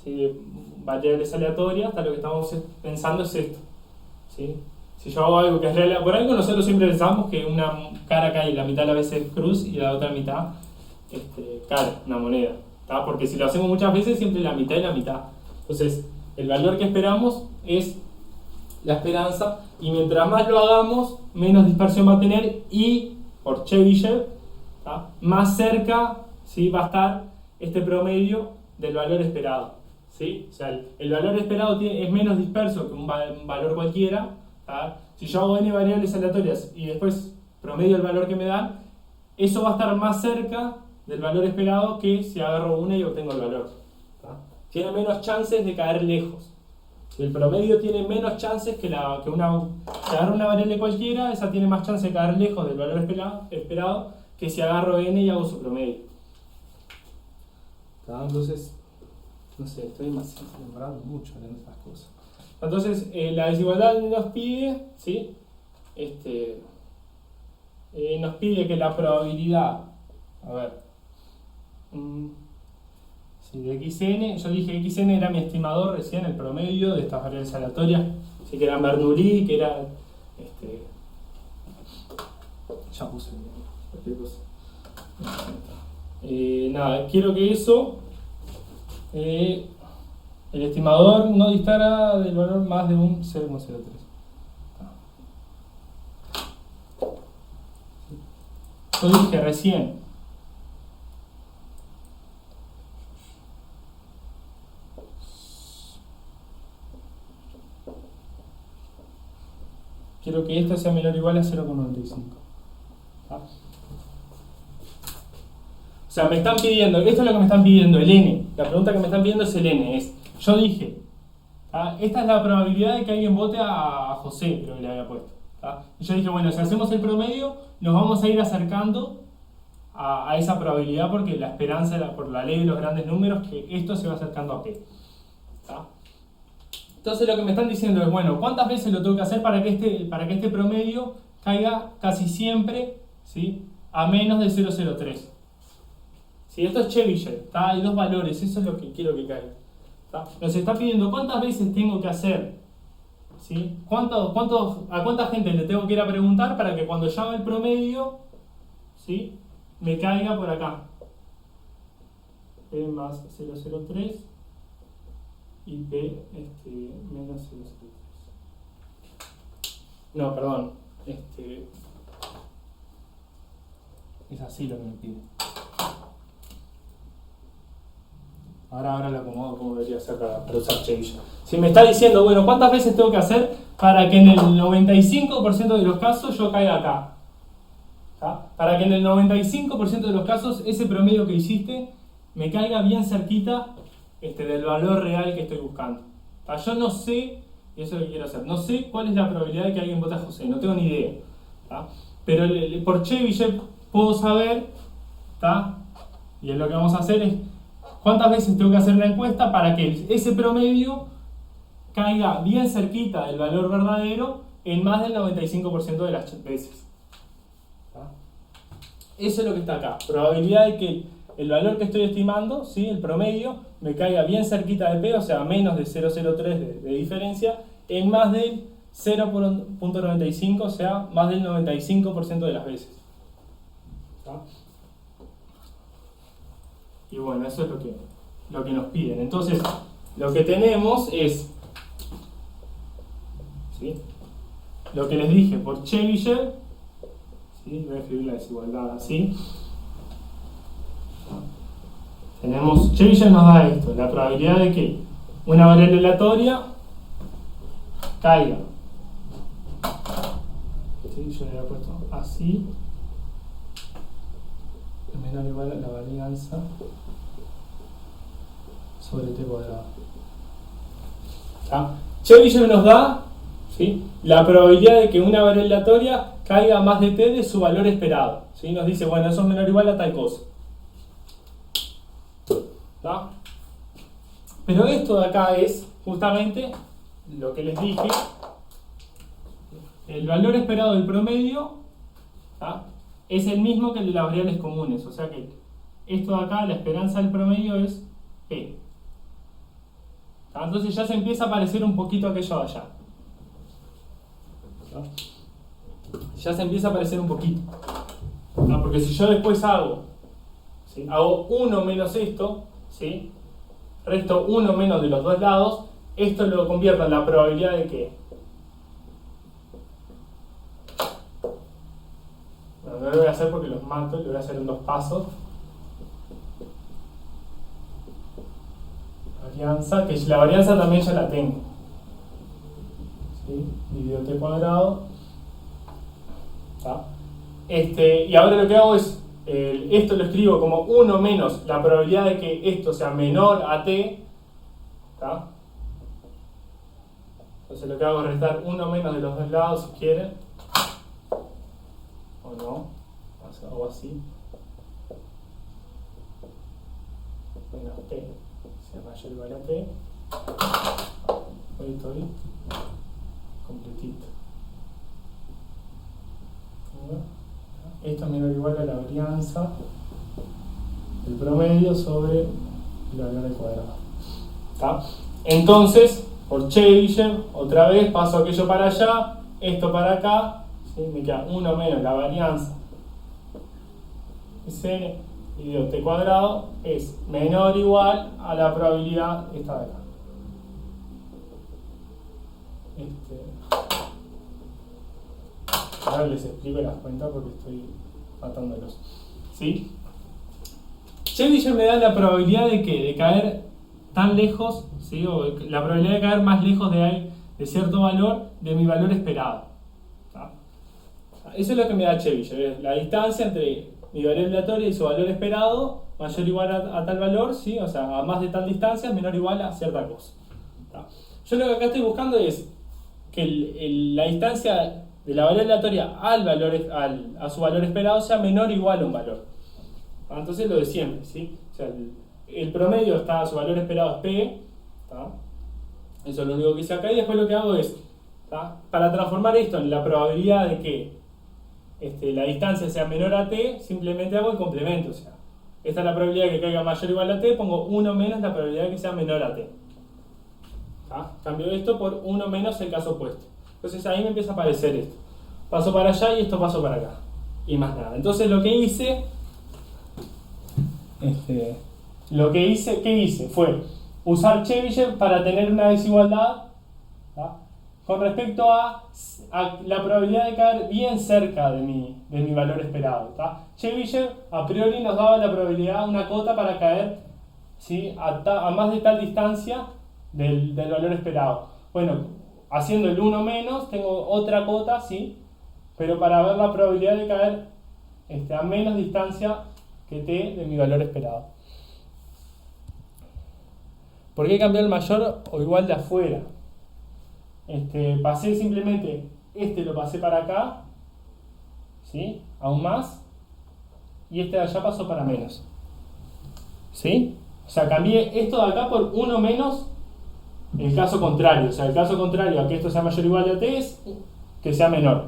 ¿sí? De variables aleatorias? Hasta lo que estamos pensando es esto, ¿sí? Si yo hago algo que es real, por algo nosotros siempre pensamos que una cara cae, la mitad a la vez es cruz y la otra mitad cara, una moneda, ¿tá? Porque si lo hacemos muchas veces siempre la mitad y la mitad. Entonces el valor que esperamos es la esperanza, y mientras más lo hagamos, menos dispersión va a tener, y por Chebyshev, ¿tá? Más cerca, ¿sí? Va a estar este promedio del valor esperado, ¿sí? O sea, el valor esperado es menos disperso que un valor cualquiera, ¿tá? Si yo hago n variables aleatorias y después promedio el valor que me dan, eso va a estar más cerca del valor esperado que si agarro una y obtengo el valor, ¿tá? Tiene menos chances de caer lejos. El promedio tiene menos chances que agarrar una variable cualquiera, esa tiene más chance de caer lejos del valor esperado que si agarro n y hago su promedio. ¿Tá? Entonces, no sé, estoy demorando mucho en estas cosas. Entonces, la desigualdad nos pide, ¿sí? Nos pide que la probabilidad, a ver, de xn, yo dije xn era mi estimador recién, el promedio de estas variables aleatorias, así que era Bernoulli, que era ya puse cualquier cosa. Nada, quiero que eso, el estimador no distara del valor más de un 0,03. Yo dije recién, quiero que esto sea menor o igual a 0,95. ¿Ah? O sea, me están pidiendo, esto es lo que me están pidiendo, el n. La pregunta que me están pidiendo es el n. Yo dije, ¿ah? Esta es la probabilidad de que alguien vote a José, creo que le había puesto. ¿Ah? Y yo dije, bueno, si hacemos el promedio, nos vamos a ir acercando a esa probabilidad, porque la esperanza, por la ley de los grandes números, que esto se va acercando a p. ¿Ah? Entonces lo que me están diciendo es, bueno, ¿cuántas veces lo tengo que hacer para que este promedio caiga casi siempre, ¿sí? A menos de 0,03? ¿Sí? Esto es Chebyshev, ¿tá? Hay dos valores, eso es lo que quiero que caiga, ¿tá? Nos está pidiendo cuántas veces tengo que hacer, ¿sí? ¿A cuánta gente le tengo que ir a preguntar para que cuando yo haga el promedio, ¿sí? Me caiga por acá? P más 0,03 y P menos 0,03. No, perdón. Es así lo que me pide. Ahora lo acomodo como debería ser para usar Chebyshev. Si me está diciendo, bueno, ¿cuántas veces tengo que hacer para que en el 95% de los casos yo caiga acá? ¿Tá? Para que en el 95% de los casos ese promedio que hiciste me caiga bien cerquita del valor real que estoy buscando. ¿Tá? Yo no sé, y eso es lo que quiero hacer, no sé cuál es la probabilidad de que alguien vote a José, no tengo ni idea. ¿Tá? Pero por Chebyshev puedo saber, ¿tá? Y es lo que vamos a hacer es cuántas veces tengo que hacer la encuesta para que ese promedio caiga bien cerquita del valor verdadero en más del 95% de las veces. ¿Tá? Eso es lo que está acá. Probabilidad de que el valor que estoy estimando, ¿sí? El promedio, me caiga bien cerquita de P, o sea, menos de 0,03 de diferencia, en más del 0,95, o sea, más del 95% de las veces. ¿Está? Y bueno, eso es lo que nos piden. Entonces, lo que tenemos es, ¿sí? Lo que les dije por Chebyshev, ¿sí? Voy a escribir la desigualdad así. Tenemos, Chebyshev nos da esto, la probabilidad de que una variable aleatoria caiga. ¿Sí? Yo le había puesto así. Es menor o igual a la varianza sobre t cuadrado. ¿Está? Chebyshev nos da, ¿sí? La probabilidad de que una variable aleatoria caiga más de t de su valor esperado. ¿Sí? Nos dice, bueno, eso es menor o igual a tal cosa. ¿Está? Pero esto de acá es justamente lo que les dije. El valor esperado del promedio, ¿está? Es el mismo que el de las variables comunes. O sea que esto de acá, la esperanza del promedio es P. ¿Está? Entonces ya se empieza a parecer un poquito aquello de allá. ¿Está? Ya se empieza a parecer un poquito. ¿Está? Porque si yo después hago, ¿sí? Hago 1 menos esto, ¿sí? Resto 1 menos de los dos lados, esto lo convierto en la probabilidad de que... Bueno, no lo voy a hacer porque los mato, lo voy a hacer en 2 pasos. Varianza, que la varianza también ya la tengo. ¿Sí? Dividido t cuadrado. ¿Está? Y ahora lo que hago es, esto lo escribo como 1 menos la probabilidad de que esto sea menor a t. ¿Está? Entonces lo que hago es restar 1 menos de los dos lados si quieren. O no. Hago así. Menos t. Sea mayor o igual a t. Hoy estoy completito. Esto es menor o igual a la varianza del promedio sobre el valor al cuadrado. ¿Está? Entonces, por Chebyshev, otra vez paso aquello para allá, esto para acá, ¿sí? Me queda 1 menos la varianza C dividido t cuadrado es menor o igual a la probabilidad esta de acá. Ahora les explico las cuentas porque estoy matándolos. ¿Sí? Chebyshev me da la probabilidad de que de caer tan lejos, ¿sí? O la probabilidad de caer más lejos de cierto valor de mi valor esperado. ¿Tá? Eso es lo que me da Chebyshev, la distancia entre mi variable aleatoria y su valor esperado mayor o igual a tal valor, ¿sí? O sea, a más de tal distancia menor o igual a cierta cosa. ¿Tá? Yo lo que acá estoy buscando es que la distancia de la variable aleatoria a su valor esperado sea menor o igual a un valor. Entonces lo de siempre, ¿sí? O sea, el promedio está a su valor esperado es P, ¿tá? Eso es lo único que hice acá, y después lo que hago es, ¿tá? Para transformar esto en la probabilidad de que la distancia sea menor a t, simplemente hago el complemento. O sea, esta es la probabilidad de que caiga mayor o igual a t, pongo 1 menos la probabilidad de que sea menor a t. ¿Tá? Cambio esto por 1 menos el caso opuesto. Entonces ahí me empieza a aparecer esto. Paso para allá y esto paso para acá. Y más nada. Entonces lo que hice... ¿qué hice? Fue usar Chebyshev para tener una desigualdad, ¿tá? Con respecto a la probabilidad de caer bien cerca de mi valor esperado. ¿Tá? Chebyshev a priori nos daba la probabilidad, una cota para caer, ¿sí? a más de tal distancia del valor esperado. Bueno, haciendo el 1 menos tengo otra cota, ¿sí? Pero para ver la probabilidad de caer a menos distancia que t de mi valor esperado. ¿Por qué cambiar el mayor o igual de afuera? Pasé simplemente, lo pasé para acá, ¿sí? Aún más, y de allá pasó para menos. ¿Sí? O sea, cambié esto de acá por 1 menos el caso contrario. O sea, el caso contrario a que esto sea mayor o igual a t es que sea menor.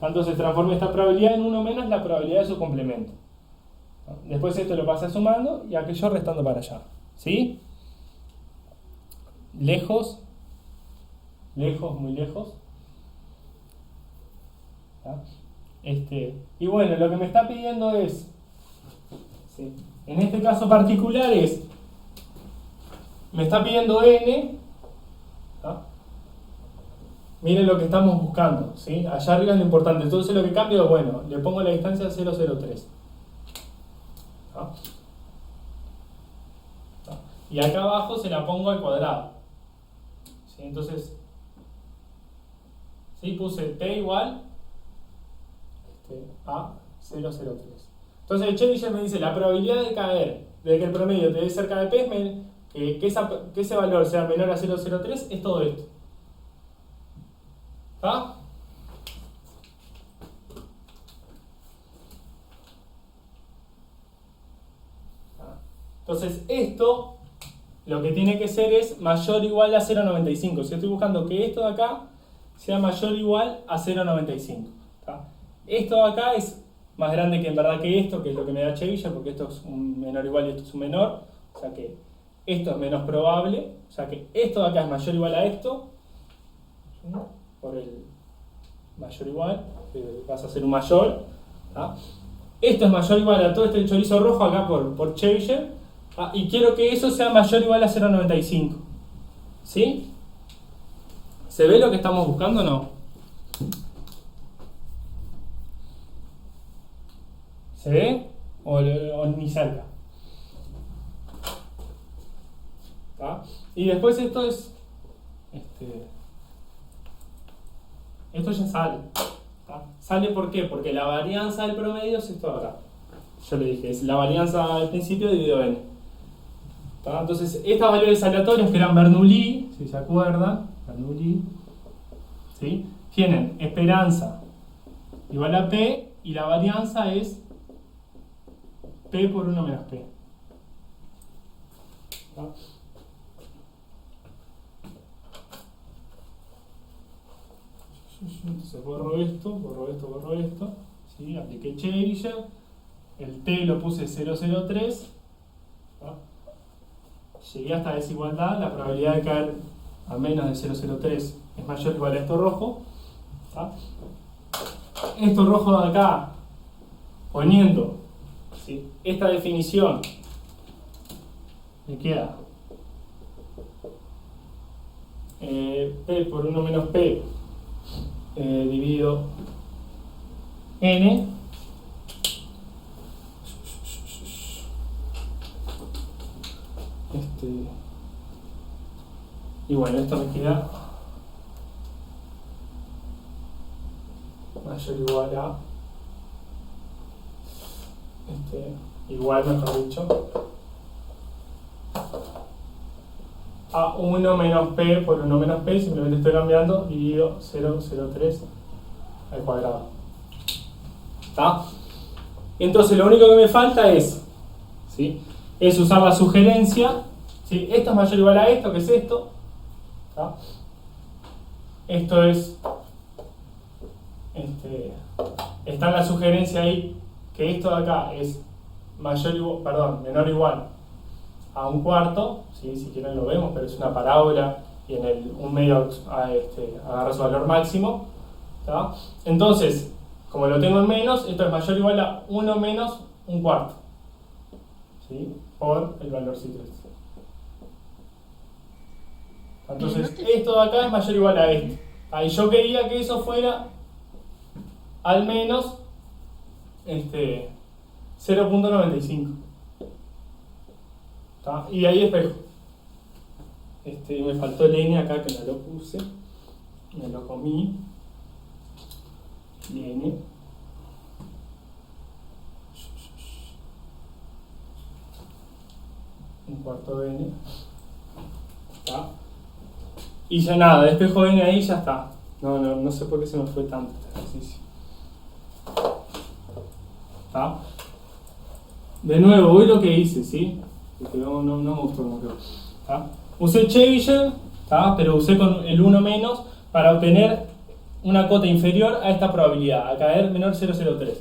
Entonces transformé esta probabilidad en 1 menos la probabilidad de su complemento. Después esto lo pasé sumando y aquello restando para allá. ¿Sí? Lejos, lejos, muy lejos. ¿Ah? Y bueno, lo que me está pidiendo es, ¿sí? En este caso particular es, me está pidiendo n. ¿Ah? Miren lo que estamos buscando, ¿sí? Allá arriba es lo importante. Entonces lo que cambio es, bueno, le pongo la distancia 0,03. ¿Ah? ¿Ah? Y acá abajo se la pongo al cuadrado. ¿Sí? Entonces, ¿sí? Puse t igual a 0,03. Entonces el Chebyshev me dice, la probabilidad de caer, de que el promedio te dé cerca de p, que ese valor sea menor a 0,03, es todo esto. ¿Ah? Entonces esto lo que tiene que ser es mayor o igual a 0,95. Si estoy buscando que esto de acá sea mayor o igual a 0,95. Esto de acá es más grande que en verdad que esto, que es lo que me da Chebyshev, porque esto es un menor o igual y esto es un menor. O sea que esto es menos probable. O sea que esto de acá es mayor o igual a esto. Por el mayor o igual, que vas a hacer un mayor. ¿Ah? Esto es mayor o igual a todo este chorizo rojo acá por Chebyshev. ¿Ah? Y quiero que eso sea mayor o igual a 0,95. ¿Sí? ¿Se ve lo que estamos buscando o no? ¿Se ve? ¿O ni cerca? ¿Ah? Y después esto es... esto ya sale. ¿Ah? ¿Sale por qué? Porque la varianza del promedio es esto de acá. Yo le dije, es la varianza al principio dividido n. ¿Ah? Entonces, estas variables aleatorias que eran Bernoulli, si se acuerdan, Bernoulli, ¿sí? Tienen esperanza igual a p y la varianza es p por 1 menos p. ¿Ah? Entonces borro esto, ¿sí? Apliqué Chebyshev, el t lo puse 0,03, ¿ah? Llegué a esta desigualdad, la probabilidad de caer a menos de 0,03 es mayor o igual a esto rojo, ¿ah? Esto rojo de acá, poniendo, ¿sí? Esta definición, me queda p por 1 menos p dividido n y bueno, esto me queda mayor o igual a igual, mejor dicho, a 1 menos p por 1 menos p, simplemente estoy cambiando, dividido 0,03 al cuadrado. ¿Está? Entonces lo único que me falta es, ¿sí? Es usar la sugerencia, ¿sí? Esto es mayor o igual a esto, que es esto. ¿Está? Esto es, está en la sugerencia ahí, que esto de acá es menor o igual a un cuarto, ¿sí? Si quieren lo vemos, pero es una parábola y en un medio agarra su valor máximo. ¿Tá? Entonces, como lo tengo en menos, esto es mayor o igual a 1 menos un cuarto, ¿sí? Por el valorcito este. Entonces, esto de acá es mayor o igual a esto. Ahí yo quería que eso fuera al menos 0,95. Y ahí espejo. Me faltó el n acá que no lo puse. Me lo comí. N. Un cuarto de n. ¿Está? Y ya nada, despejo n ahí y ya está. No sé por qué se me fue tanto este ejercicio. ¿Está? De nuevo, voy lo que hice, ¿sí? Porque no me gustó como quedó. ¿Tá? Usé Chebyshev, ¿tá? Pero usé con el 1 menos para obtener una cota inferior a esta probabilidad, a caer menor 0,03.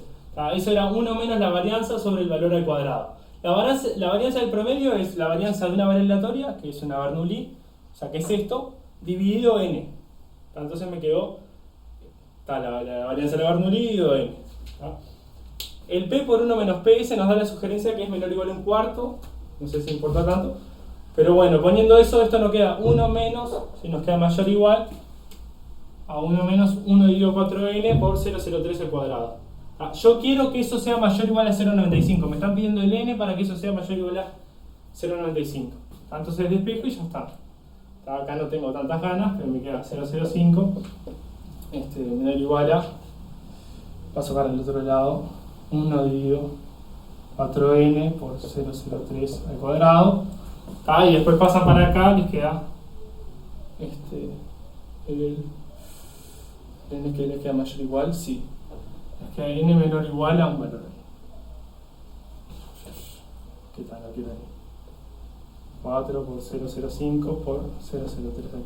Eso era 1 menos la varianza sobre el valor al cuadrado. La varianza del promedio es la varianza de una variable aleatoria, que es una Bernoulli, o sea, que es esto, dividido n. Entonces me quedó la varianza de la Bernoulli dividido n. El p por 1 menos ps nos da la sugerencia que es menor o igual a un cuarto, no sé si importa tanto, pero bueno, poniendo eso, esto nos queda 1 menos, si nos queda mayor o igual, a 1 menos 1 dividido 4n por 0,03 al cuadrado. Yo quiero que eso sea mayor o igual a 0,95. Me están pidiendo el n para que eso sea mayor o igual a 0,95. Entonces despejo y ya está. Acá no tengo tantas ganas, pero me queda 0,05. Menor o igual a... Paso para el otro lado. 1 dividido 4n por 0,03 al cuadrado. Y después pasan para acá, les queda... el n que les queda mayor o igual, sí. Es que n menor o igual a un valor. ¿Qué tal? Aquí está. 4 por 0,05 por 0,03 al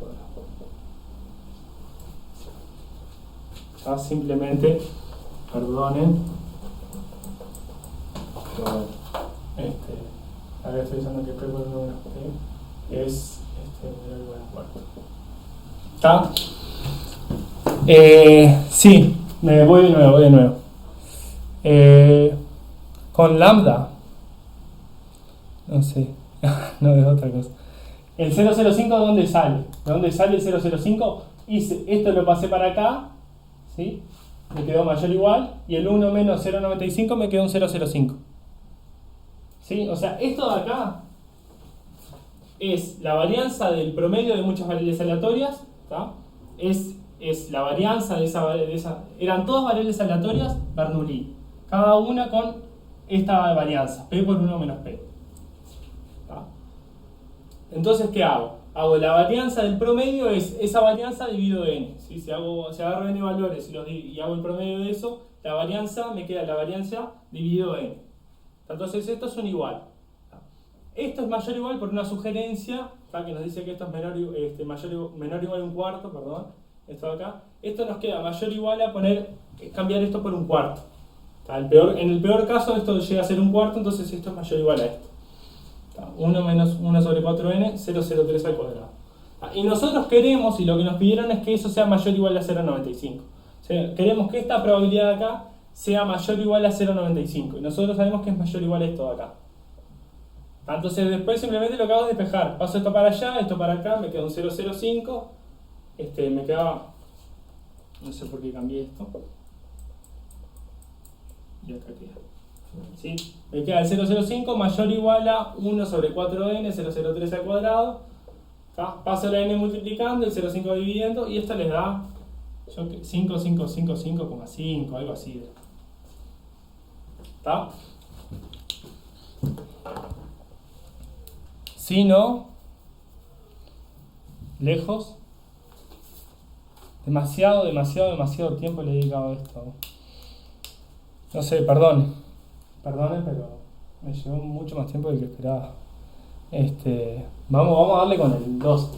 cuadrado. Simplemente, perdonen, pero bueno, acá estoy diciendo que p por 1 menos p es menor o igual a un cuarto. ¿Está? Sí. Voy de nuevo. Con lambda. No sé. No, es otra cosa. El 0,05 ¿de dónde sale? ¿De dónde sale el 0,05? Esto lo pasé para acá. ¿Sí? Me quedó mayor o igual. Y el 1 menos 0,95 me quedó un 0,05. ¿Sí? O sea, esto de acá es la varianza del promedio de muchas variables aleatorias. ¿Tá? Es la varianza de esa. Eran todas variables aleatorias Bernoulli, cada una con esta varianza, p por 1 menos p. ¿Tá? Entonces, ¿qué hago? Hago la varianza del promedio, es esa varianza dividido n. ¿Sí? Si agarro n valores y hago el promedio de eso, la varianza me queda la varianza dividido n. Entonces, estos son igual. ¿Tá? Esto es mayor o igual por una sugerencia, ¿tá? Que nos dice que esto es menor o igual a un cuarto, perdón. Esto de acá, esto nos queda mayor o igual a cambiar esto por un cuarto. En el peor caso esto llega a ser un cuarto, entonces esto es mayor o igual a esto. 1 menos 1 sobre 4n, 0,03 al cuadrado. Y nosotros queremos, y lo que nos pidieron es que eso sea mayor o igual a 0,95. O sea, queremos que esta probabilidad de acá sea mayor o igual a 0,95. Y nosotros sabemos que es mayor o igual a esto de acá. Entonces después simplemente lo que hago es despejar. Paso esto para allá, esto para acá, me queda un 0,05. Me quedaba, no sé por qué cambié esto, y acá queda, ¿sí? Me queda el 0,05 mayor o igual a 1 sobre 4n, 0,03 al cuadrado. Paso la n multiplicando, el 0,5 dividiendo, y esto les da 5,555,5, algo así. ¿Está? Si no, lejos. Demasiado tiempo le he dedicado a esto. No sé, perdonen, pero me llevó mucho más tiempo del que esperaba. Vamos a darle con el 2.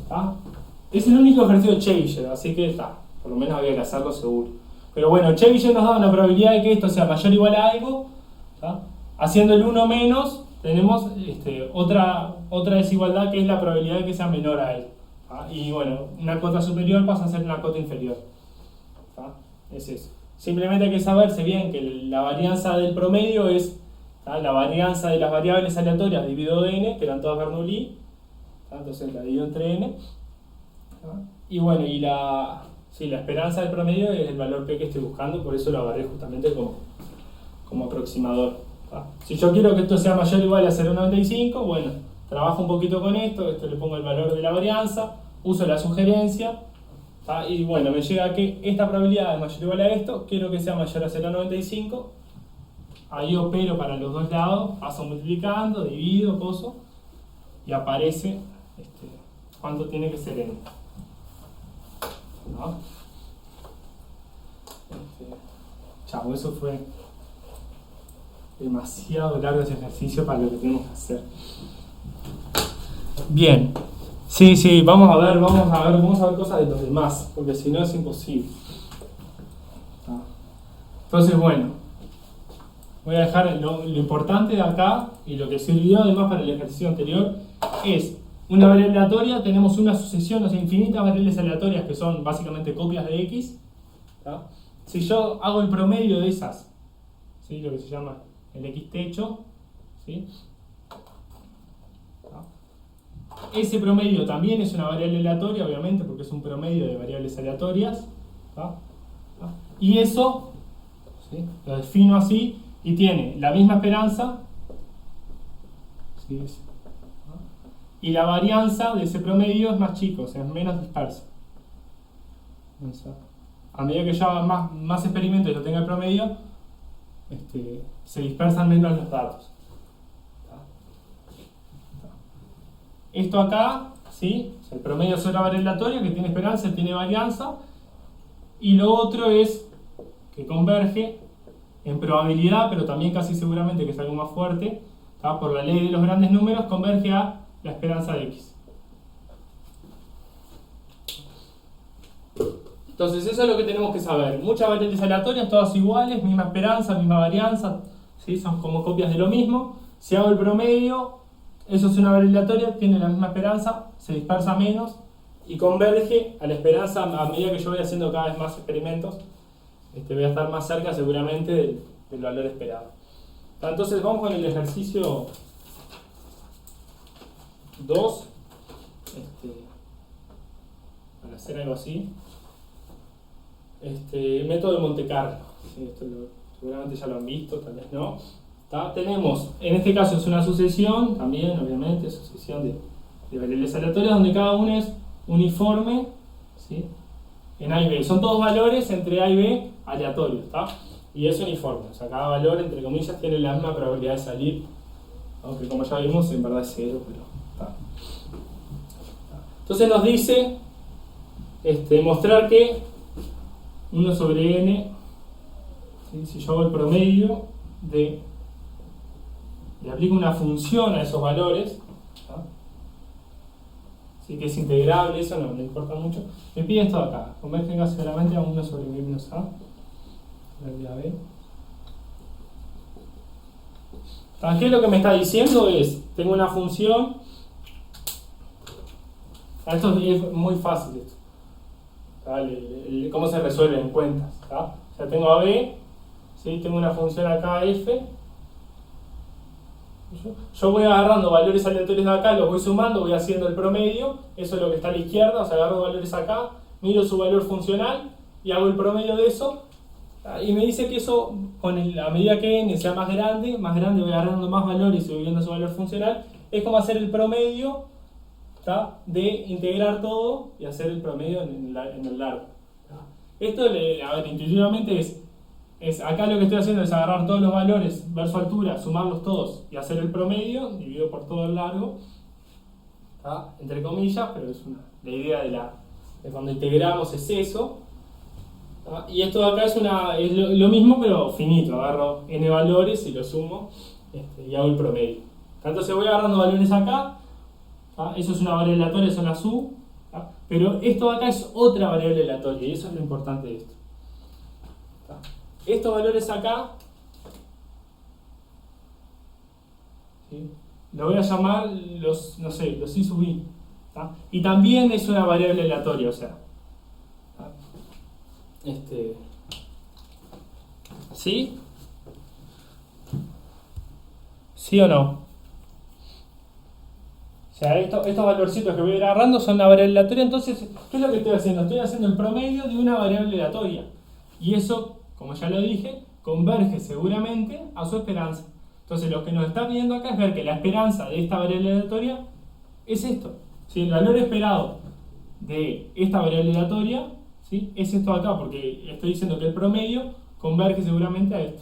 ¿Tá? Es el único ejercicio de Chebyshev, así que está. Por lo menos había que hacerlo seguro. Pero bueno, Chebyshev nos da una probabilidad de que esto sea mayor o igual a algo. ¿Tá? Haciendo el 1 menos, tenemos otra desigualdad que es la probabilidad de que sea menor a él. Y bueno, una cota superior pasa a ser una cota inferior. ¿Tá? Es eso. Simplemente hay que saberse bien que la varianza del promedio es la varianza de las variables aleatorias dividido de n, que eran todas Bernoulli. Entonces la divido entre n. Y bueno, la esperanza del promedio es el valor p que estoy buscando, por eso lo agarré justamente como aproximador. Si yo quiero que esto sea mayor o igual a 0,95, bueno, trabajo un poquito con esto le pongo el valor de la varianza, uso la sugerencia, y bueno, me llega que esta probabilidad es mayor o igual a esto, quiero que sea mayor a 0,95, ahí opero para los dos lados, paso multiplicando, divido, coso, y aparece cuánto tiene que ser n. ¿No? Chao, eso fue demasiado largo ese ejercicio para lo que tenemos que hacer. Bien, sí, vamos a ver cosas de los demás, porque si no es imposible. Entonces, bueno, voy a dejar lo importante de acá y lo que sirvió además para el ejercicio anterior es una variable aleatoria, tenemos una sucesión, o sea, infinitas variables aleatorias que son básicamente copias de x. ¿Tá? Si yo hago el promedio de esas, ¿sí? Lo que se llama el x techo, ¿sí? ¿Tá? Ese promedio también es una variable aleatoria, obviamente, porque es un promedio de variables aleatorias. ¿Tá? ¿Tá? Y eso, ¿sí? Lo defino así y tiene la misma esperanza, ¿sí? Y la varianza de ese promedio es más chico, o sea, es menos disperso. A medida que yo haga más experimentos y yo tenga el promedio, se dispersan menos los datos. Esto acá, ¿sí? O sea, el promedio es otra variable aleatoria que tiene esperanza, tiene varianza. Y lo otro es que converge en probabilidad, pero también casi seguramente que es algo más fuerte, ¿tá? Por la ley de los grandes números, converge a la esperanza de x. Entonces eso es lo que tenemos que saber. Muchas variables aleatorias, todas iguales, misma esperanza, misma varianza, ¿sí? Son como copias de lo mismo. Si hago el promedio, eso es una variable aleatoria, tiene la misma esperanza, se dispersa menos y converge a la esperanza a medida que yo voy haciendo cada vez más experimentos. Voy a estar más cerca seguramente del valor esperado. Entonces vamos con el ejercicio 2, para hacer algo así. Método de Monte Carlo. Sí, seguramente ya lo han visto, tal vez no. Tenemos, en este caso es una sucesión, también obviamente, sucesión de variables aleatorias, donde cada una es uniforme, ¿sí? En A y B. Son todos valores entre A y B aleatorios, ¿tá? Y es uniforme, o sea, cada valor, entre comillas, tiene la misma probabilidad de salir, aunque como ya vimos, en verdad es cero, pero ¿tá? Entonces nos dice mostrar que 1 sobre n, ¿sí? Si yo hago el promedio le aplico una función a esos valores, ¿tá? Así que es integrable, eso no importa mucho. Me pide esto de acá, convergen seguramente a 1 sobre b menos a, la b. Aquí lo que me está diciendo es, tengo una función, esto es muy fácil esto. ¿Cómo se resuelve en cuentas? ¿Tá? O sea, tengo a b, ¿sí? Tengo una función acá f. Yo voy agarrando valores aleatorios de acá, los voy sumando, voy haciendo el promedio. Eso es lo que está a la izquierda, o sea, agarro valores acá, miro su valor funcional y hago el promedio de eso. Y me dice que eso, a medida que n sea más grande voy agarrando más valores y voy viendo su valor funcional. Es como hacer el promedio, ¿tá? De integrar todo y hacer el promedio en el largo. Esto, a ver, intuitivamente es acá lo que estoy haciendo es agarrar todos los valores, ver su altura, sumarlos todos y hacer el promedio, dividido por todo el largo, ¿tá? Entre comillas, pero es la idea de cuando integramos es eso. ¿Tá? Y esto de acá es lo mismo pero finito, agarro n valores y los sumo y hago el promedio. Entonces voy agarrando valores acá. ¿Ah? Eso es una variable aleatoria, son las u, ¿ah? Pero esto de acá es otra variable aleatoria y eso es lo importante de esto. ¿Ah? Estos valores acá, ¿sí? Lo voy a llamar los i sub i, ¿ah? Y también es una variable aleatoria, o sea, ¿ah? ¿Sí? ¿Sí o no? O sea, estos valorcitos que voy a ir agarrando son la variable aleatoria. Entonces, ¿qué es lo que estoy haciendo? Estoy haciendo el promedio de una variable aleatoria. Y eso, como ya lo dije, converge seguramente a su esperanza. Entonces, lo que nos está pidiendo acá es ver que la esperanza de esta variable aleatoria es esto. ¿Sí? El valor esperado de esta variable aleatoria, ¿sí? Es esto de acá, porque estoy diciendo que el promedio converge seguramente a esto.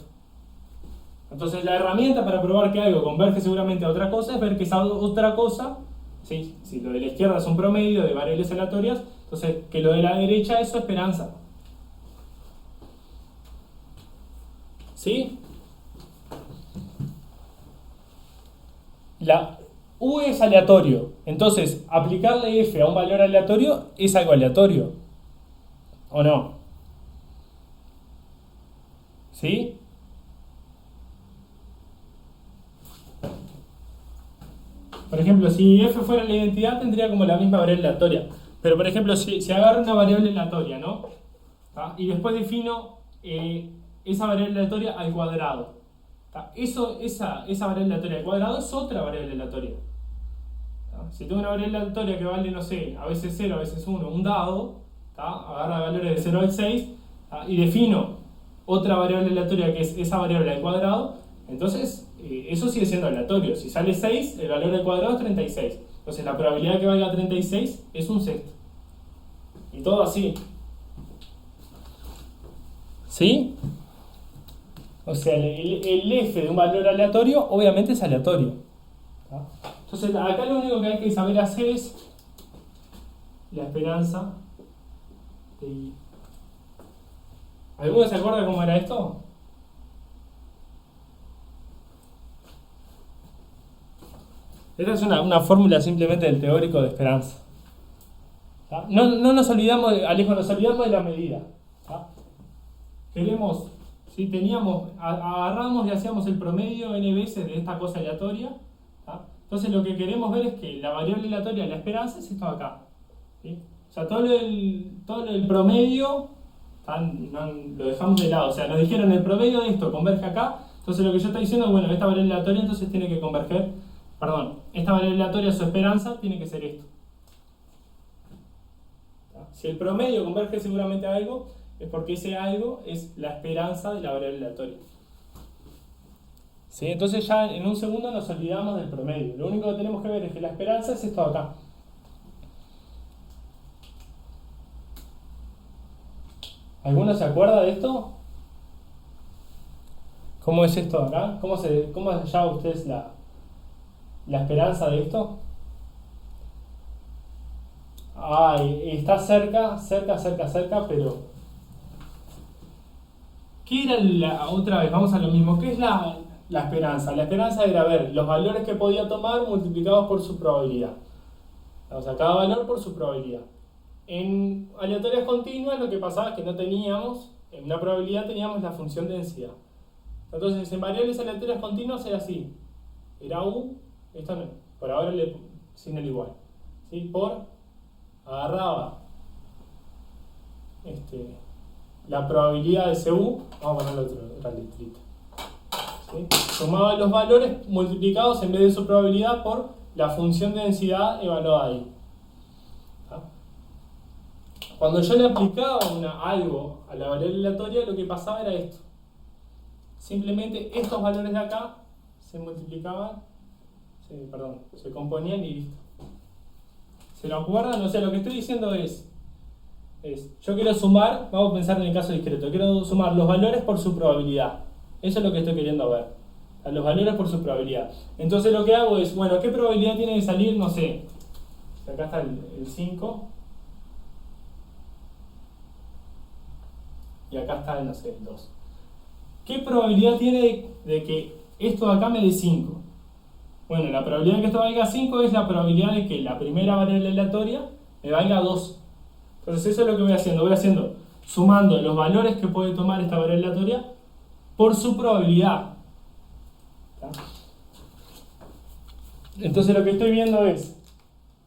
Entonces, la herramienta para probar que algo converge seguramente a otra cosa es ver que esa otra cosa, ¿sí? Si lo de la izquierda es un promedio de variables aleatorias, entonces que lo de la derecha es su esperanza. ¿Sí? La u es aleatorio, entonces aplicarle f a un valor aleatorio es algo aleatorio, ¿o no? ¿Sí? Por ejemplo, si f fuera la identidad, tendría como la misma variable aleatoria. Pero, por ejemplo, si agarro una variable aleatoria, ¿no? ¿Tá? Y después defino esa variable aleatoria al cuadrado. ¿Tá? Esa variable aleatoria al cuadrado es otra variable aleatoria. ¿Tá? Si tengo una variable aleatoria que vale, no sé, a veces 0, a veces 1, un dado, ¿tá? Agarra valores de 0 al 6, ¿tá? Y defino otra variable aleatoria que es esa variable al cuadrado, entonces eso sigue siendo aleatorio. Si sale 6, el valor al cuadrado es 36. Entonces la probabilidad de que valga 36 es un sexto. Y todo así. ¿Sí? O sea, el f de un valor aleatorio obviamente es aleatorio. ¿Tá? Entonces acá lo único que hay que saber hacer es la esperanza de I. ¿Alguno se acuerda cómo era esto? Esta es una fórmula simplemente del teórico de esperanza. ¿Tá? No nos olvidamos, Alejo, nos olvidamos de la medida. ¿Tá? Queremos, si teníamos, agarramos y hacíamos el promedio n veces de esta cosa aleatoria. ¿Tá? Entonces lo que queremos ver es que la variable aleatoria de la esperanza es esto de acá. ¿Sí? O sea, todo lo del promedio lo dejamos de lado. O sea, nos dijeron el promedio de esto converge acá. Entonces lo que yo estoy diciendo es, bueno, esta variable aleatoria entonces tiene que converger. Perdón, esta variable aleatoria, su esperanza, tiene que ser esto. Si el promedio converge seguramente a algo, es porque ese algo es la esperanza de la variable aleatoria. ¿Sí? Entonces ya en un segundo nos olvidamos del promedio. Lo único que tenemos que ver es que la esperanza es esto de acá. ¿Alguno se acuerda de esto? ¿Cómo es esto de acá? ¿Cómo llama ustedes la esperanza de esto? Está cerca, pero... ¿Qué era otra vez? Vamos a lo mismo. ¿Qué es la esperanza? La esperanza era ver los valores que podía tomar multiplicados por su probabilidad. O sea, cada valor por su probabilidad. En aleatorias continuas lo que pasaba es que no teníamos, en una probabilidad teníamos la función de densidad. Entonces en variables aleatorias continuas era así. Era U, esto no, por ahora sin el igual. ¿Sí? Agarraba la probabilidad de CU, vamos a ponerle otra letrita. ¿Sí? Sumaba los valores multiplicados en vez de su probabilidad por la función de densidad evaluada ahí. Cuando yo le aplicaba algo a la variable aleatoria, lo que pasaba era esto. Simplemente estos valores de acá se multiplicaban, se componían y listo. ¿Se lo acuerdan? O sea, lo que estoy diciendo es yo quiero sumar, vamos a pensar en el caso discreto, quiero sumar los valores por su probabilidad. Eso es lo que estoy queriendo ver. A los valores por su probabilidad. Entonces lo que hago es, bueno, ¿qué probabilidad tiene de salir? No sé. Acá está el 5. Y acá está el, no sé, el 2. ¿Qué probabilidad tiene de que esto de acá me dé 5? Bueno, la probabilidad de que esto valga 5 es la probabilidad de que la primera variable aleatoria me valga 2. Entonces eso es lo que voy haciendo sumando los valores que puede tomar esta variable aleatoria por su probabilidad. ¿Tá? Entonces lo que estoy viendo es,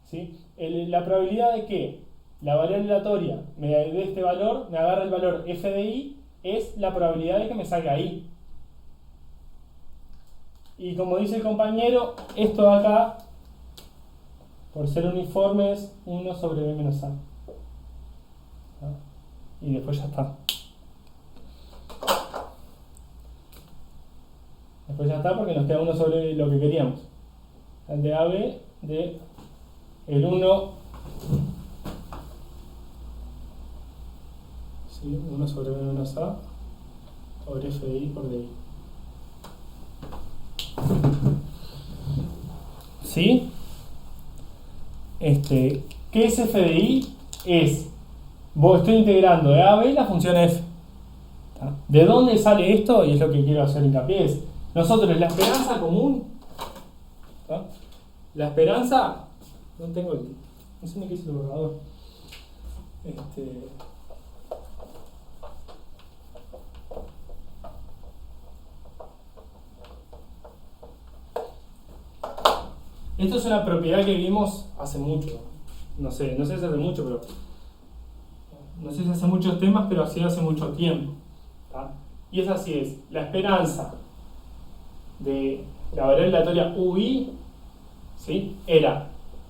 ¿sí? La probabilidad de que la variable aleatoria me dé este valor, me agarre el valor f de i, es la probabilidad de que me salga i. Y como dice el compañero, esto de acá, por ser uniforme, es 1 sobre b menos a. Y después ya está. Después ya está porque nos queda 1 sobre lo que queríamos. El de AB de el 1. Sí, 1 sobre b menos a sobre f de i por di. ¿Sí? ¿Qué es f de i? Estoy integrando de a a b la función f. ¿Tá? ¿De dónde sale esto? Y es lo que quiero hacer hincapié. Nosotros, la esperanza común. ¿Tá? La esperanza. No sé ni qué es el borrador. Esto es una propiedad que vimos hace mucho. No sé si hace mucho, pero no sé si hace muchos temas, pero así hace mucho tiempo. ¿Tá? Y es así, es la esperanza de la variable aleatoria UI, ¿sí? Era,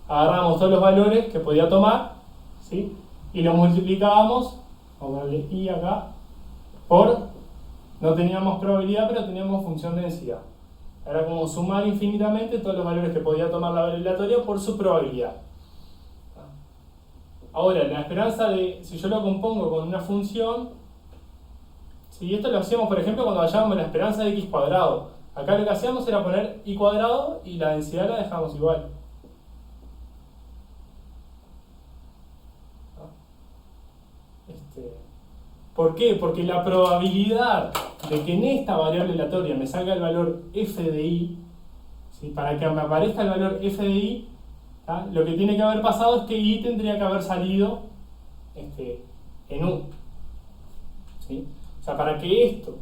agarramos todos los valores que podía tomar, ¿sí? Y los multiplicábamos, vamos a darle I acá, por, no teníamos probabilidad, pero teníamos función de densidad. Era como sumar infinitamente todos los valores que podía tomar la variable aleatoria por su probabilidad. Ahora, la esperanza de, si yo lo compongo con una función, si esto lo hacíamos, por ejemplo, cuando hallábamos la esperanza de x cuadrado. Acá lo que hacíamos era poner y cuadrado y la densidad la dejamos igual. ¿Por qué? Porque la probabilidad de que en esta variable aleatoria me salga el valor f de i, ¿sí? Para que me aparezca el valor f de i, ¿tá? Lo que tiene que haber pasado es que i tendría que haber salido en u, ¿sí? O sea, para que esto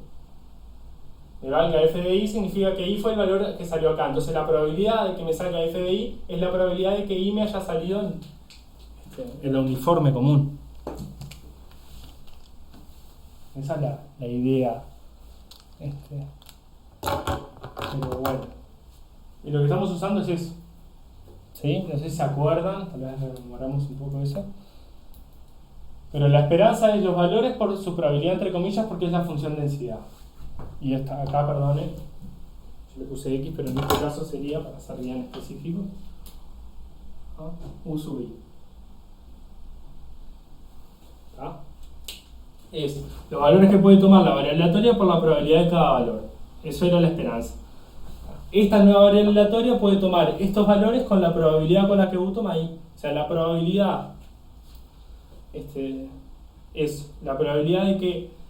me valga f de i significa que i fue el valor que salió acá. Entonces la probabilidad de que me salga f de i es la probabilidad de que i me haya salido en la uniforme común. Esa es la idea. Pero bueno. Y lo que estamos usando es eso. ¿Sí? No sé si se acuerdan, tal vez rememoramos un poco eso. Pero la esperanza es los valores por su probabilidad entre comillas porque es la función densidad. Y esta, acá, perdone, yo le puse X, pero en este caso sería, para ser bien específico, U sub I. ¿Está? Es los valores que puede tomar la variable aleatoria por la probabilidad de cada valor. Eso era la esperanza. Esta nueva variable aleatoria puede tomar estos valores con la probabilidad con la que U toma I. O sea, la probabilidad es la probabilidad de que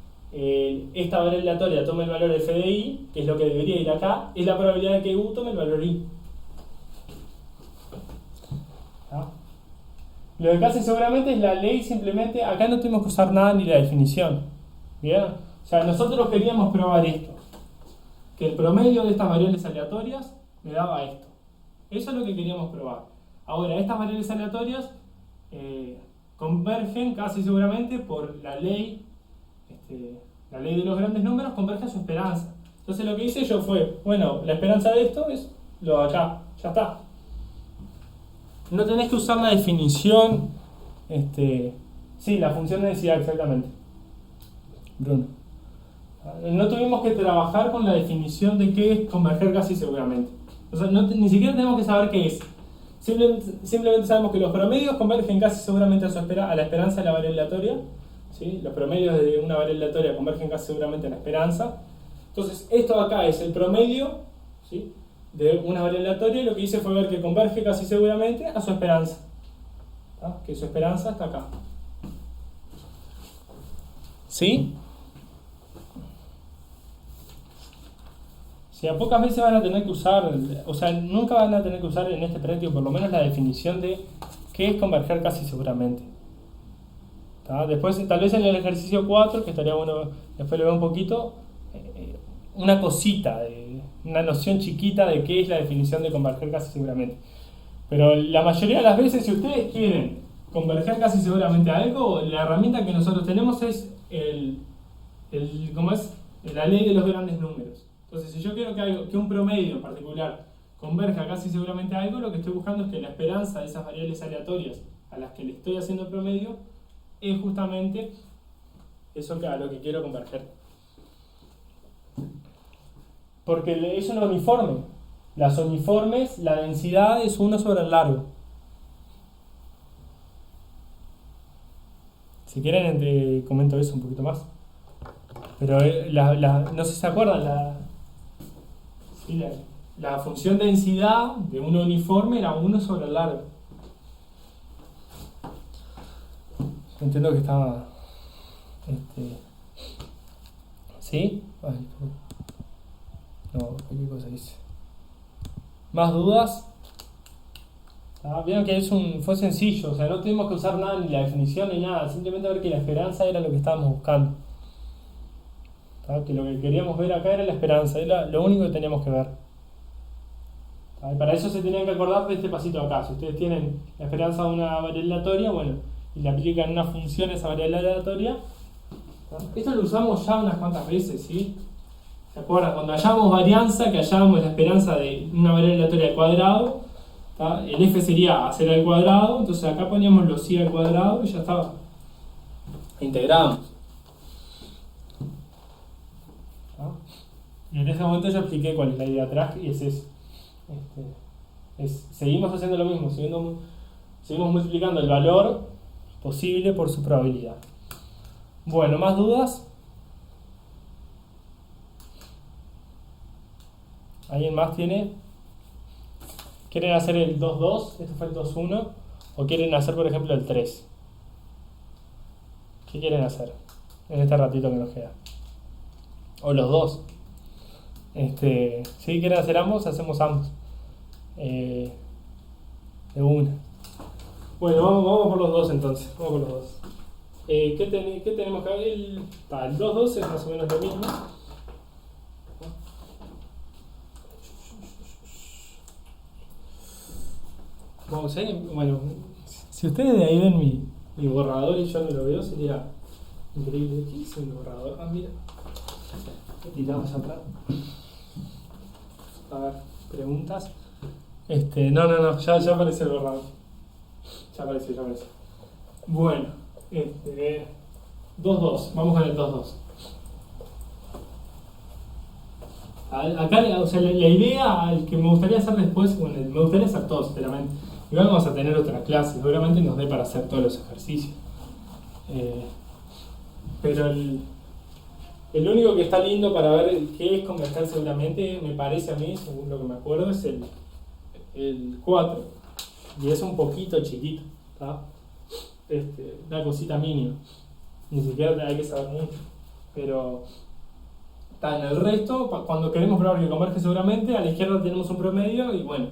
esta variable aleatoria tome el valor f de i, que es lo que debería ir acá, es la probabilidad de que U tome el valor I. ¿Ah? Lo que hace seguramente es la ley simplemente, acá no tuvimos que usar nada ni la definición. ¿Bien? O sea, nosotros queríamos probar esto. Que el promedio de estas variables aleatorias me daba esto. Eso es lo que queríamos probar. Ahora, estas variables aleatorias convergen casi seguramente por la ley de los grandes números, converge a su esperanza. Entonces lo que hice yo fue, bueno, la esperanza de esto es lo de acá, ya está. No tenés que usar la definición, sí, la función de densidad exactamente. Bruno. No tuvimos que trabajar con la definición de qué es converger casi seguramente. O sea, ni siquiera tenemos que saber qué es. Simplemente sabemos que los promedios convergen casi seguramente a la esperanza de la variable aleatoria. ¿Sí? Los promedios de una variable aleatoria convergen casi seguramente a la esperanza. Entonces, esto de acá es el promedio, ¿sí?, de una variable aleatoria, y lo que hice fue ver que converge casi seguramente a su esperanza. ¿Tá? Que su esperanza está acá. ¿Sí? Si a pocas veces van a tener que usar, o sea, nunca van a tener que usar en este práctico por lo menos la definición de qué es converger casi seguramente. ¿Tá? Después, tal vez en el ejercicio 4, que estaría bueno, después lo veo un poquito, una cosita, una noción chiquita de qué es la definición de converger casi seguramente. Pero la mayoría de las veces, si ustedes quieren converger casi seguramente a algo, la herramienta que nosotros tenemos es ¿cómo es? La ley de los grandes números. Entonces, si yo quiero que un promedio en particular converja casi seguramente a algo, lo que estoy buscando es que la esperanza de esas variables aleatorias a las que le estoy haciendo el promedio es justamente eso a lo que quiero converger. Porque es un uniforme. Las uniformes, la densidad es 1 sobre el largo. Si quieren, comento eso un poquito más. Pero no sé si se acuerdan, la función de densidad de un uniforme era 1 sobre el largo. Entiendo que estaba... ¿Sí? Ay, no, ¿qué cosa dice? ¿Más dudas? Vieron que fue sencillo, o sea, no tuvimos que usar nada, ni la definición ni nada, simplemente ver que la esperanza era lo que estábamos buscando. Que lo que queríamos ver acá era la esperanza, era lo único que teníamos que ver. Para eso se tenían que acordar de este pasito acá. Si ustedes tienen la esperanza de una variable aleatoria, bueno, y le aplican una función a esa variable aleatoria. Esto lo usamos ya unas cuantas veces, ¿sí? ¿Se acuerdan? Cuando hallamos varianza, que hallábamos la esperanza de una variable aleatoria al cuadrado, ¿tá? El f sería hacer al cuadrado, entonces acá poníamos los i al cuadrado y ya estaba. Integramos. Y en ese momento ya expliqué cuál es la idea atrás y es eso. Seguimos haciendo lo mismo, seguimos multiplicando el valor posible por su probabilidad. Bueno, ¿más dudas? ¿Alguien más tiene? ¿Quieren hacer el 2,2? Este fue el 2,1. ¿O quieren hacer, por ejemplo, el 3? ¿Qué quieren hacer en este ratito que nos queda? O los dos. Si quieren hacer ambos, hacemos ambos. De una. Bueno, vamos por los dos entonces. Vamos por los dos. ¿Qué tenemos acá? El 2,2 es más o menos lo mismo. Vamos a ir, bueno, si ustedes de ahí ven mi borrador y yo no lo veo, sería increíble. ¿Qué hice mi borrador? Ah, mira. Lo tiramos atrás. A ver, preguntas. No, ya aparece el borrador. Ya aparece. Bueno, 2,2. Vamos con el 2,2. Acá, o sea, la idea que me gustaría hacer después, bueno, me gustaría hacer todo, sinceramente. Igual vamos a tener otra clase, seguramente nos dé para hacer todos los ejercicios. Pero el único que está lindo para ver qué es converger seguramente, me parece a mí, según lo que me acuerdo, es el 4. Y es un poquito chiquito, ¿tá? Una cosita mínima. Ni siquiera hay que saber mucho. Pero en el resto, cuando queremos probar que converge seguramente, a la izquierda tenemos un promedio y bueno,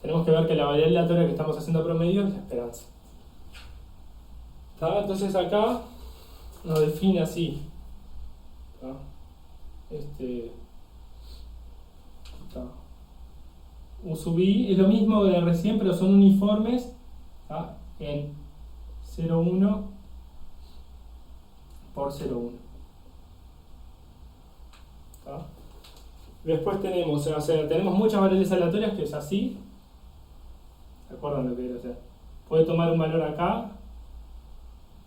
tenemos que ver que la variable aleatoria que estamos haciendo promedio es la esperanza. ¿Tá? Entonces acá nos define así. ¿Tá? U sub i es lo mismo de recién, pero son uniformes, ¿tá? En 0,1 por 0,1. ¿Tá? Después tenemos, tenemos muchas variables aleatorias que es así. ¿Se acuerdan lo que era? O sea, puede tomar un valor acá,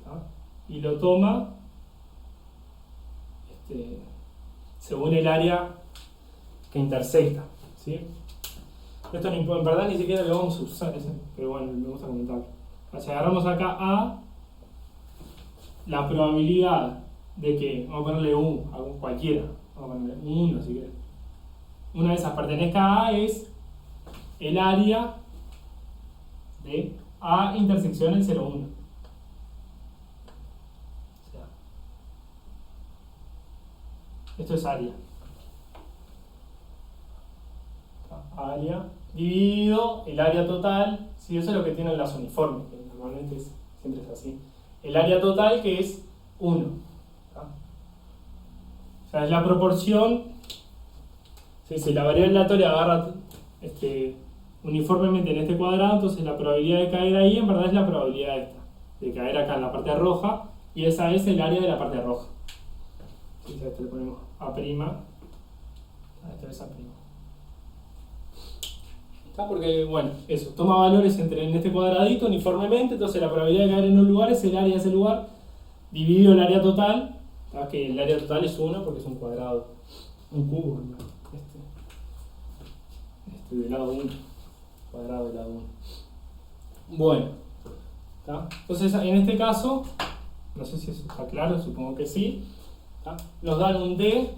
¿tá? Y lo toma según el área que intersecta, ¿sí? Esto en verdad ni siquiera lo vamos a usar, pero bueno, me gusta comentarlo. O sea, agarramos acá A, la probabilidad de que, vamos a ponerle U, a cualquiera, vamos a ponerle 1 si quieres. Una de esas pertenezca a A es el área de A intersección en 0,1. O sea, esto es área. Área dividido el área total, sí, eso es lo que tienen las uniformes, que normalmente siempre es así. El área total que es 1. ¿Tá? O sea, es la proporción. Si la variable aleatoria agarra uniformemente en este cuadrado, entonces la probabilidad de caer ahí en verdad es la probabilidad esta, de caer acá en la parte roja, y esa es el área de la parte roja. Sí, a esto le ponemos A', a esto es A'. Porque, bueno, eso, toma valores en este cuadradito uniformemente, entonces la probabilidad de caer en un lugar es el área de ese lugar, dividido el área total, ¿tá? Que el área total es 1 porque es un cuadrado, un cubo, ¿no? De lado 1, cuadrado de lado 1. Bueno, ¿tá? Entonces en este caso, no sé si eso está claro, supongo que sí, ¿tá? Nos dan un D,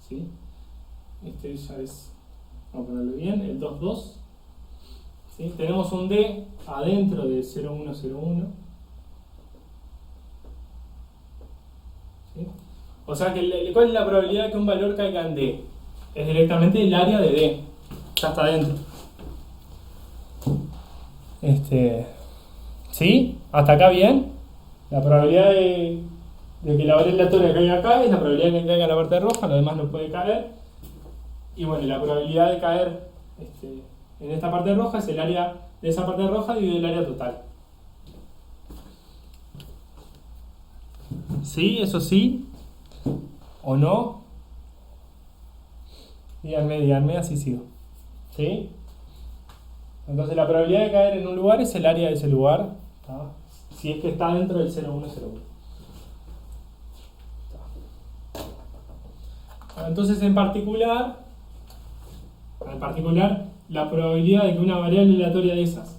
¿sí? Ya es... Vamos a ponerlo bien, el 2,2. ¿Sí? Tenemos un D adentro de 0,1,0,1. ¿Sí? O sea, ¿cuál es la probabilidad de que un valor caiga en D? Es directamente el área de D. Ya está adentro. ¿Sí? ¿Hasta acá bien? La probabilidad de que la variable aleatoria caiga acá es la probabilidad de que caiga en la parte roja, lo demás no puede caer. Y bueno, la probabilidad de caer en esta parte roja es el área de esa parte roja dividido el área total. ¿Sí? ¿Eso sí? ¿O no? Díganme, así sigo. ¿Sí? Entonces la probabilidad de caer en un lugar es el área de ese lugar, ¿tá? Si es que está dentro del 0101. Entonces en particular, la probabilidad de que una variable aleatoria de esas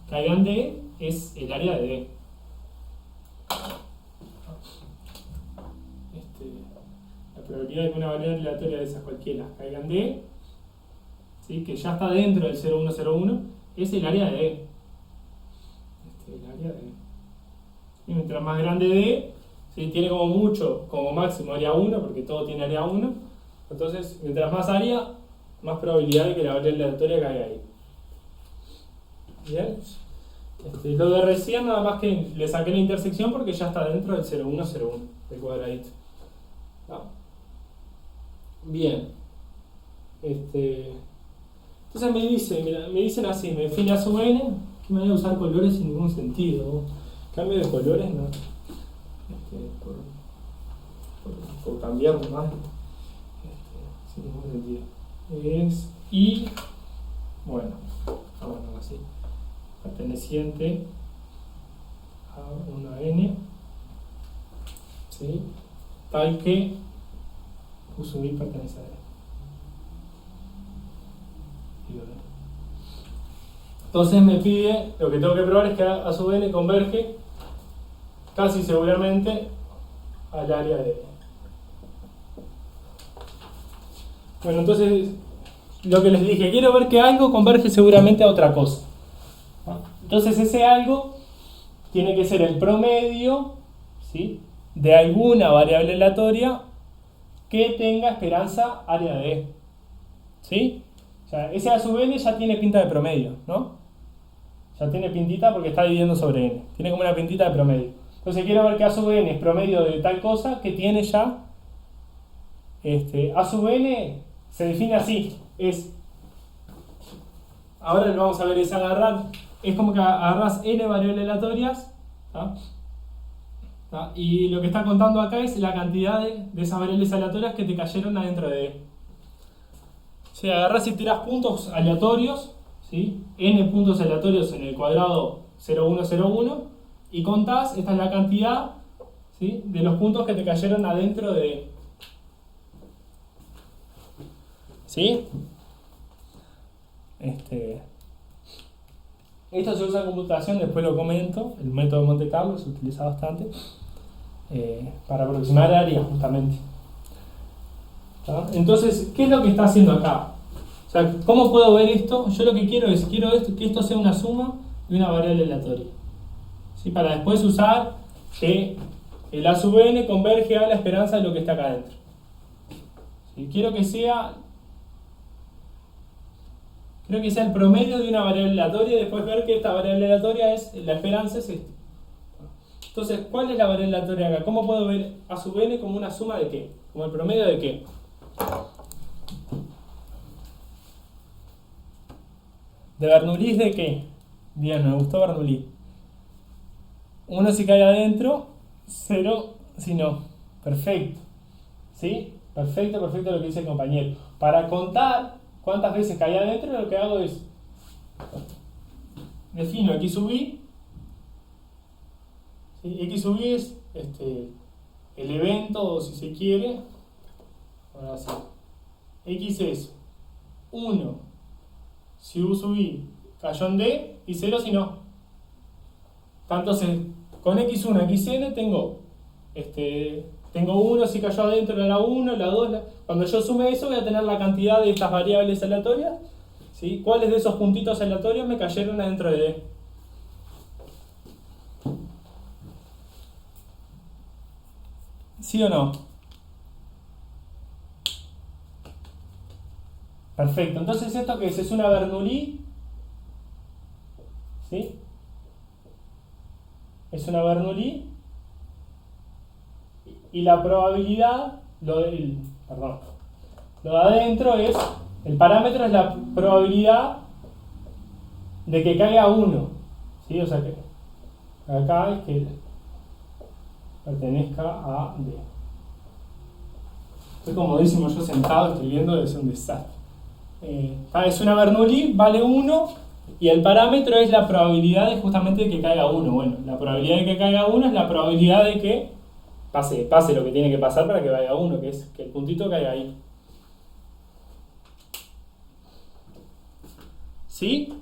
caiga en D es el área de D. La probabilidad de que una variable aleatoria de esas cualquiera caiga en D, ¿sí? Que ya está dentro del 0101, es el área de D. El área de D. Y mientras más grande D, ¿sí? Tiene como máximo área 1, porque todo tiene área 1. Entonces, mientras más área, más probabilidad de que la variable aleatoria caiga ahí. Bien. Lo de recién, nada más que le saqué la intersección porque ya está dentro del 0101, del cuadradito. ¿No? Bien. Entonces me dicen así, me define A sub n, que me voy a usar colores sin ningún sentido. Cambio de colores, no. Por cambiar nomás. Sin ningún sentido. Es I, bueno, así. Perteneciente a una n, ¿sí? Tal que U sub I pertenece a n. Entonces me pide, lo que tengo que probar es que A sub n converge casi seguramente al área de n. Bueno, entonces lo que les dije, quiero ver que algo converge seguramente a otra cosa. Entonces ese algo tiene que ser el promedio, ¿sí?, de alguna variable aleatoria que tenga esperanza área de E. ¿Sí? O sea, ese A sub n ya tiene pinta de promedio, ¿no? Ya tiene pintita porque está dividiendo sobre n. Tiene como una pintita de promedio. Entonces quiero ver que A sub n es promedio de tal cosa que tiene ya... A sub n se define así. Ahora lo vamos a ver, es agarrar... Es como que agarras n variables aleatorias, ¿tá? ¿Tá? Y lo que está contando acá es la cantidad de esas variables aleatorias que te cayeron adentro de E. O sea, agarras y tiras puntos aleatorios, ¿sí?, n puntos aleatorios en el cuadrado 0101, y contás, esta es la cantidad, ¿sí?, de los puntos que te cayeron adentro de E. ¿Sí? Esto se usa en computación, después lo comento. El método de Monte Carlo se utiliza bastante para aproximar áreas, justamente. ¿Tá? Entonces, ¿qué es lo que está haciendo acá? O sea, ¿cómo puedo ver esto? Yo lo que quiero es que esto sea una suma de una variable aleatoria, ¿sí? Para después usar que el A sub n converge a la esperanza de lo que está acá adentro. ¿Sí? Quiero que sea el promedio de una variable aleatoria y después ver que esta variable aleatoria la esperanza es esto. Entonces, ¿cuál es la variable aleatoria acá? ¿Cómo puedo ver A sub n como una suma de qué? ¿Como el promedio de qué? ¿De Bernoulli de qué? Bien, me gustó Bernoulli. 1 si cae adentro, 0 si no. Perfecto. ¿Sí? Perfecto lo que dice el compañero. Para contar cuántas veces cae adentro, lo que hago es defino x sub i. ¿Sí? X sub i es el evento, si se quiere. Ahora sí. X es 1 si U sub i cayó en D y 0 si no. Entonces, con x1, xn tengo 1 si cayó adentro de la 1, la 2, cuando yo sume eso voy a tener la cantidad de estas variables aleatorias, ¿sí? ¿Cuáles de esos puntitos aleatorios me cayeron adentro de D? ¿Sí o no? Perfecto, entonces ¿esto qué es? Es una Bernoulli, ¿sí? Es una Bernoulli y la probabilidad, lo de adentro es El parámetro es la probabilidad de que caiga 1. ¿Sí? O sea que acá es que pertenezca a D. Estoy comodísimo yo sentado escribiendo, es un desastre. Es una Bernoulli, vale 1, y el parámetro es la probabilidad de justamente que caiga 1. Bueno, la probabilidad de que caiga 1 es la probabilidad de que pase lo que tiene que pasar para que vaya 1, que es que el puntito caiga ahí. ¿Sí?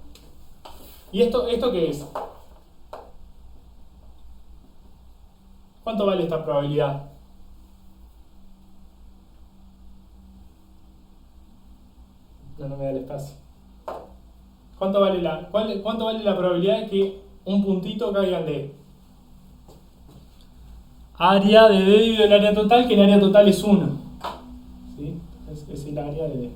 ¿Y esto qué es? ¿Cuánto vale esta probabilidad? No me da el espacio. ¿Cuánto vale la probabilidad de que un puntito caiga en D? Área de D dividido el área total, que el área total es 1. ¿Sí? Es el área de D.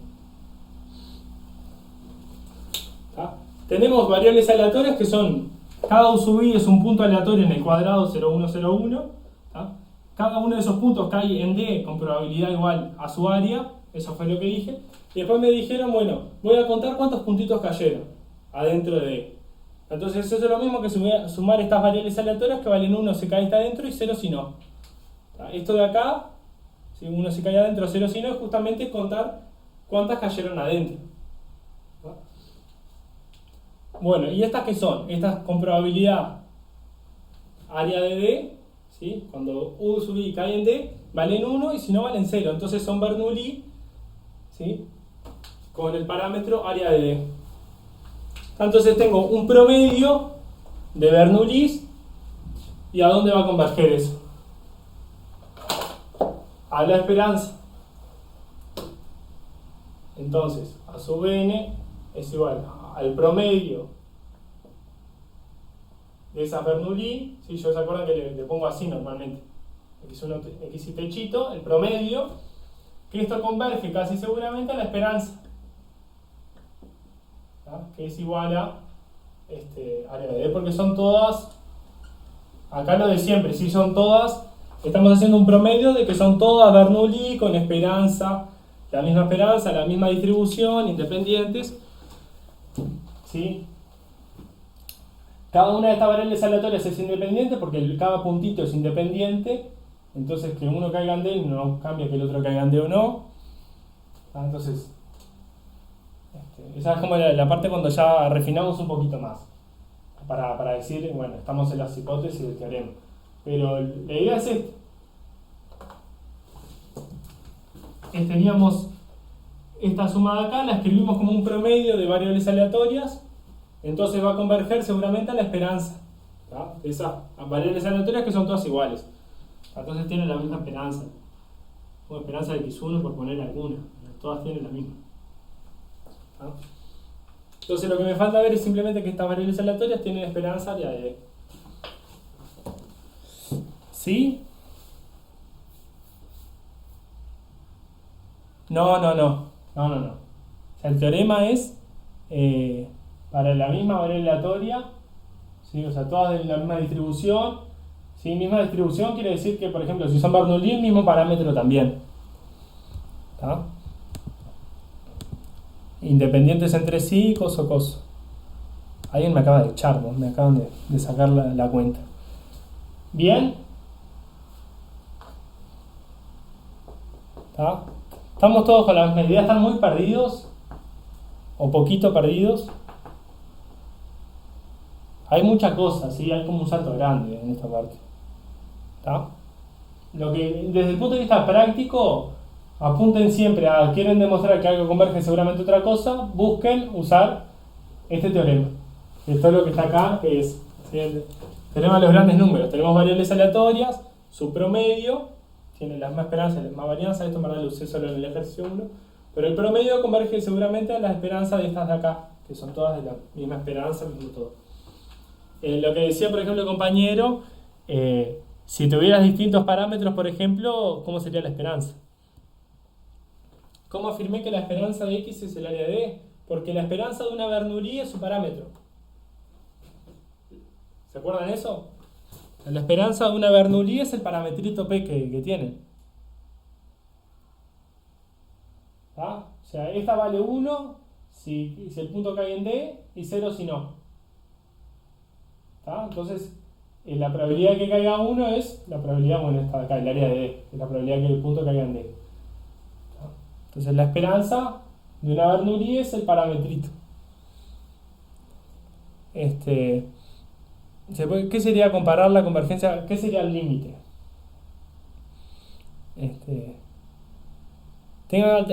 ¿Está? Tenemos variables aleatorias que son, cada U sub I es un punto aleatorio en el cuadrado 0101. ¿Está? Cada uno de esos puntos cae en D con probabilidad igual a su área. Eso fue lo que dije. Y después me dijeron, bueno, voy a contar cuántos puntitos cayeron adentro de D. Entonces eso es lo mismo que sumar estas variables aleatorias que valen 1 si cae está adentro y 0 si no. Esto de acá, si 1 si cae adentro, 0 si no, es justamente contar cuántas cayeron adentro. Bueno, ¿y estas qué son? Estas con probabilidad área de D, ¿sí? Cuando U sub I cae en D, valen 1 y si no valen 0. Entonces son Bernoulli, ¿sí? Con el parámetro área de D. Entonces tengo un promedio de Bernoullis. ¿Y a dónde va a converger eso? A la esperanza. Entonces, A sub n es igual al promedio de esas Bernoulli. ¿Sí? Yo se acuerdan que le pongo así normalmente. X y techito, el promedio. Que esto converge casi seguramente a la esperanza. Que es igual a área de D, porque son todas, acá lo de siempre, si son todas, estamos haciendo un promedio de que son todas Bernoulli con esperanza, la misma distribución, independientes, ¿sí? Cada una de estas variables aleatorias es independiente porque cada puntito es independiente, entonces que uno caiga en D no cambia que el otro caiga en D o no. Entonces esa es como la parte cuando ya refinamos un poquito más para decir, bueno, estamos en las hipótesis del teorema, pero la idea es esta. Teníamos esta suma de acá, la escribimos como un promedio de variables aleatorias, entonces va a converger seguramente a la esperanza, ¿tá? Esas variables aleatorias que son todas iguales, entonces tienen la misma esperanza, como esperanza de x1 por poner alguna, todas tienen la misma. ¿Ah? Entonces lo que me falta ver es simplemente que estas variables aleatorias tienen esperanza área de D. ¿Sí? No. O sea, el teorema es para la misma variable aleatoria, ¿sí? O sea, todas de la misma distribución. ¿Sí? Misma distribución quiere decir que, por ejemplo, si son Bernoulli, el mismo parámetro también. ¿Está? Independientes entre sí, coso. Alguien me acaba de echar, ¿no? Me acaban de sacar la cuenta. ¿Bien? ¿Está? Estamos todos con la misma idea. ¿Están muy perdidos? ¿O poquito perdidos? Hay mucha cosa, ¿sí? Hay como un salto grande en esta parte. ¿Está? Lo que, desde el punto de vista práctico, apunten siempre a, quieren demostrar que algo converge seguramente otra cosa, busquen usar este teorema. Esto es lo que está acá, que es, ¿sí? El teorema de los grandes números. Tenemos variables aleatorias, su promedio, tiene la misma esperanza y la misma varianza, esto en verdad lo usé solo en el ejercicio 1, pero el promedio converge seguramente a la esperanza de estas de acá, que son todas de la misma esperanza, mismo todo. Lo que decía, por ejemplo, el compañero, si tuvieras distintos parámetros, por ejemplo, ¿cómo sería la esperanza? ¿Cómo afirmé que la esperanza de X es el área de D? Porque la esperanza de una Bernoulli es su parámetro. ¿Se acuerdan eso? La esperanza de una Bernoulli es el parametrito P que tiene. ¿Ah? O sea, esta vale 1 si el punto cae en D y 0 si no. ¿Está? Entonces, la probabilidad de que caiga 1 es la probabilidad, bueno, está acá, el área de D, es la probabilidad de que el punto caiga en D. ¿Está? Entonces, la esperanza de una Bernoulli es el parametrito. ¿Qué sería comparar la convergencia? ¿Qué sería el límite?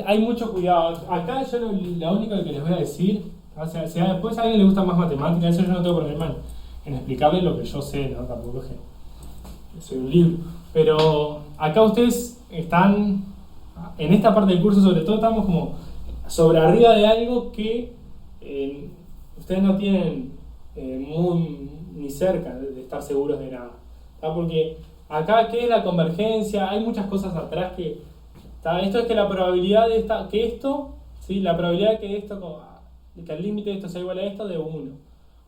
Hay mucho cuidado. Acá yo lo único que les voy a decir, o sea, si después a alguien le gusta más matemática, eso yo no tengo problema en explicarle lo que yo sé, ¿no? Tampoco es que soy un libro. Pero acá ustedes están, en esta parte del curso sobre todo, estamos como sobre arriba de algo que ustedes no tienen ni cerca de estar seguros de nada. ¿Tá? Porque acá, ¿qué es la convergencia? Hay muchas cosas atrás que... Esto es que la probabilidad de la probabilidad de que el límite de esto sea igual a esto de 1.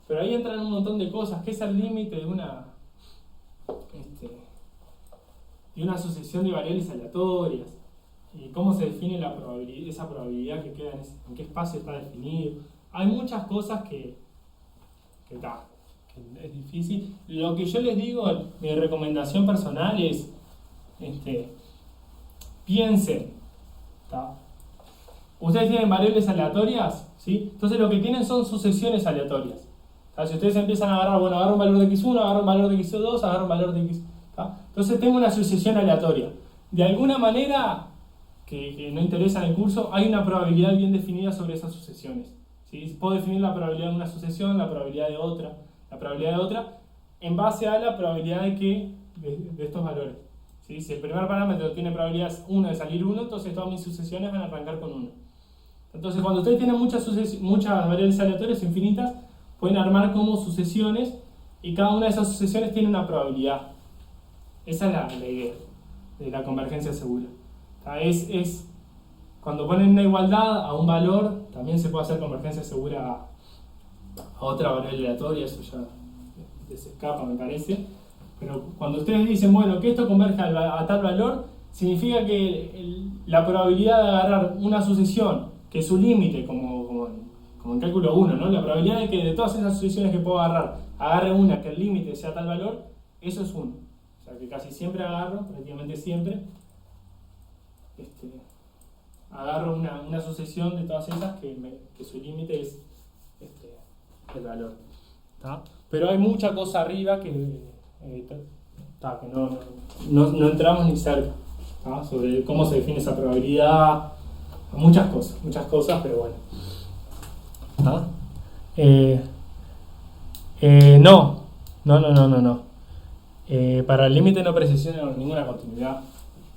Pero ahí entran un montón de cosas. ¿Qué es el límite de una sucesión de variables aleatorias? ¿Y cómo se define esa probabilidad que queda en qué espacio está definido? Hay muchas cosas que es difícil. Lo que yo les digo, mi recomendación personal es piensen, ¿tá? Ustedes tienen variables aleatorias, ¿sí? Entonces lo que tienen son sucesiones aleatorias. ¿Tá? Si ustedes empiezan a agarrar, agarro un valor de x1, agarro un valor de x2, agarro un valor de x... ¿tá? Entonces tengo una sucesión aleatoria. De alguna manera, que no interesa en el curso, hay una probabilidad bien definida sobre esas sucesiones. ¿Sí? Puedo definir la probabilidad de una sucesión, la probabilidad de otra, en base a la probabilidad de estos valores. ¿Sí? Si el primer parámetro tiene probabilidad 1 de salir 1, entonces todas mis sucesiones van a arrancar con 1. Entonces, cuando ustedes tienen muchas variables aleatorias infinitas, pueden armar como sucesiones y cada una de esas sucesiones tiene una probabilidad. Esa es la idea de la convergencia segura. Cuando ponen una igualdad a un valor, también se puede hacer convergencia segura a otra variable aleatoria, eso ya les escapa, me parece. Pero cuando ustedes dicen, bueno, que esto converge a tal valor, significa que la probabilidad de agarrar una sucesión, que es su límite, como en cálculo 1, ¿no? La probabilidad de que de todas esas sucesiones que puedo agarre una que el límite sea tal valor, eso es 1. O sea que casi siempre prácticamente siempre, agarro una sucesión de todas esas que su límite es el valor. ¿Tá? Pero hay mucha cosa arriba que no entramos ni cerca, ¿tá? Sobre cómo se define esa probabilidad, muchas cosas, pero bueno. ¿Tá? No. Para el límite no precisiona ninguna continuidad.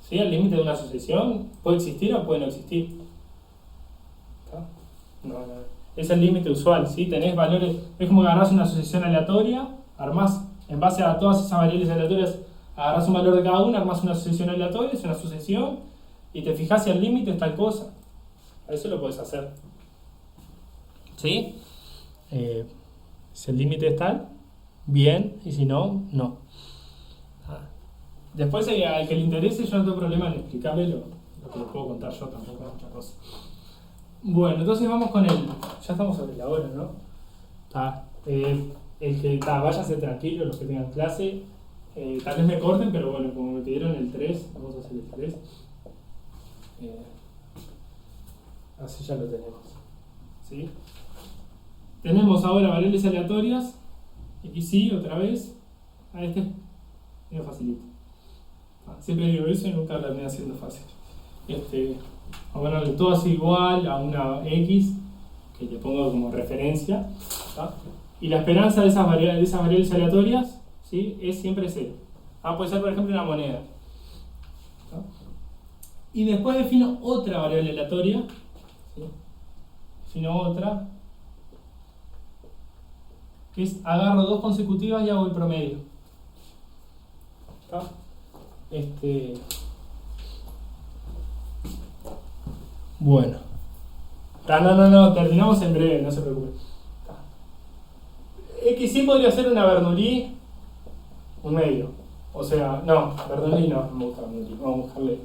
¿Sí? El límite de una sucesión puede existir o puede no existir. ¿Tá? No. Es el límite usual, ¿sí? Tenés valores, es como que agarrás una sucesión aleatoria, armás en base a todas esas variables aleatorias, agarrás un valor de cada una, armás una sucesión aleatoria, es una sucesión, y te fijás si el límite es tal cosa. Eso lo podés hacer. ¿Sí? Si el límite es tal, bien, y si no, no. Después, al que le interese, yo no tengo problema en explicarle lo que les puedo contar yo, tampoco es mucha cosa. Bueno, entonces vamos con ya estamos sobre la hora, ¿no? Váyanse tranquilos los que tengan clase. Tal vez me corten, pero bueno, como me pidieron el 3, vamos a hacer el 3. Así ya lo tenemos. ¿Sí? Tenemos ahora variables aleatorias. XY otra vez. Es facilito. Siempre digo eso y nunca la termina siendo fácil. Bueno, todo es igual a una X, que le pongo como referencia. ¿Tá? Y la esperanza de esas variables aleatorias, ¿sí? Es siempre 0. Puede ser, por ejemplo, una moneda. ¿Tá? Y después defino otra variable aleatoria. ¿Sí? Defino otra, que es agarro 2 consecutivas y hago el promedio. ¿Tá? Bueno. No, terminamos en breve, no se preocupen. XY podría ser una Bernoulli, un medio. O sea, no, Bernoulli no me gusta Bernoulli. Vamos a buscarle.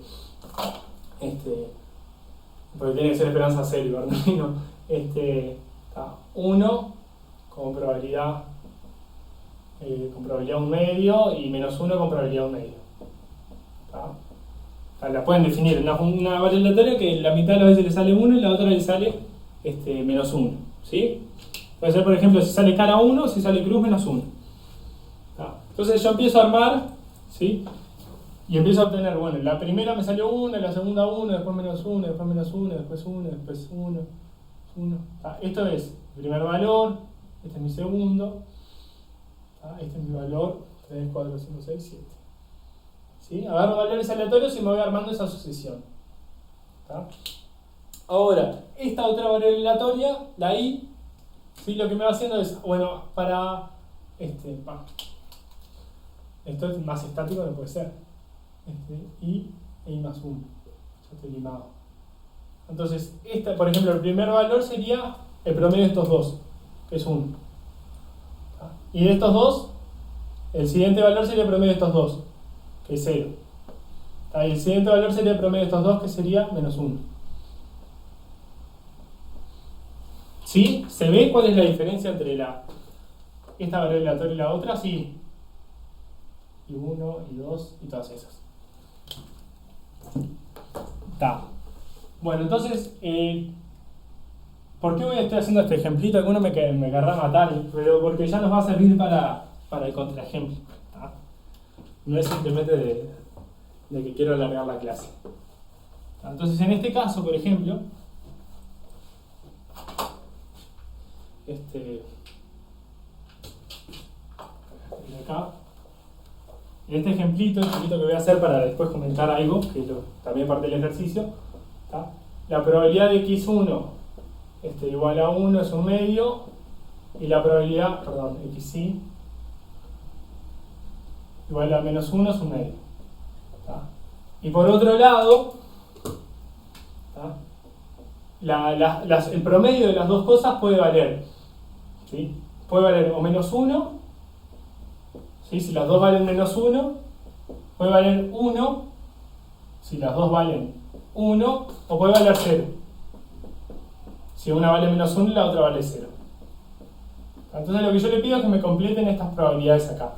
porque tiene que ser esperanza 0, ¿no? 1 con probabilidad 1 medio y menos 1 con probabilidad 1 medio. La pueden definir en una variable aleatoria que la mitad de las veces le sale 1 y la otra le sale menos 1. ¿Sí? Puede ser, por ejemplo, si sale cara 1, si sale cruz menos 1. Entonces yo empiezo a armar, ¿sí? Y empiezo a obtener, bueno, la primera me salió 1, la segunda 1, después menos 1, después menos 1, después 1, después 1, 1. Esto es el primer valor, este es mi segundo, este es mi valor, 3, 4, 5, 6, 7. ¿Sí? Agarro valores aleatorios y me voy armando esa sucesión. Ahora, esta otra variable aleatoria, la i, ¿sí? Lo que me va haciendo es, bueno, para esto es más estático, no puede ser. I e i más 1. Ya estoy limado. Entonces, por ejemplo, el primer valor sería el promedio de estos dos, que es 1. Y de estos dos, el siguiente valor sería el promedio de estos dos, que es 0. Y el siguiente valor sería el promedio de estos dos, que sería menos 1. ¿Sí? ¿Se ve cuál es la diferencia entre esta variable aleatoria y la otra? Sí. Y 1, y 2, y todas esas. Bueno, entonces, ¿por qué voy a estar haciendo este ejemplito? Alguno me querrá matar, pero porque ya nos va a servir para el contraejemplo. No es simplemente de que quiero alargar la clase. Entonces, en este caso, por ejemplo, acá, en este ejemplito que voy a hacer para después comentar algo, que también parte del ejercicio, la probabilidad de x1 igual a 1 es 1 medio, y la probabilidad, xi igual a menos 1 es 1 medio. Y por otro lado, el promedio de las dos cosas puede valer, ¿sí? Puede valer o menos 1, ¿sí? Si las dos valen menos 1, puede valer 1 si las dos valen 1, o puede valer 0 si una vale menos 1 y la otra vale 0. Entonces lo que yo le pido es que me completen estas probabilidades acá.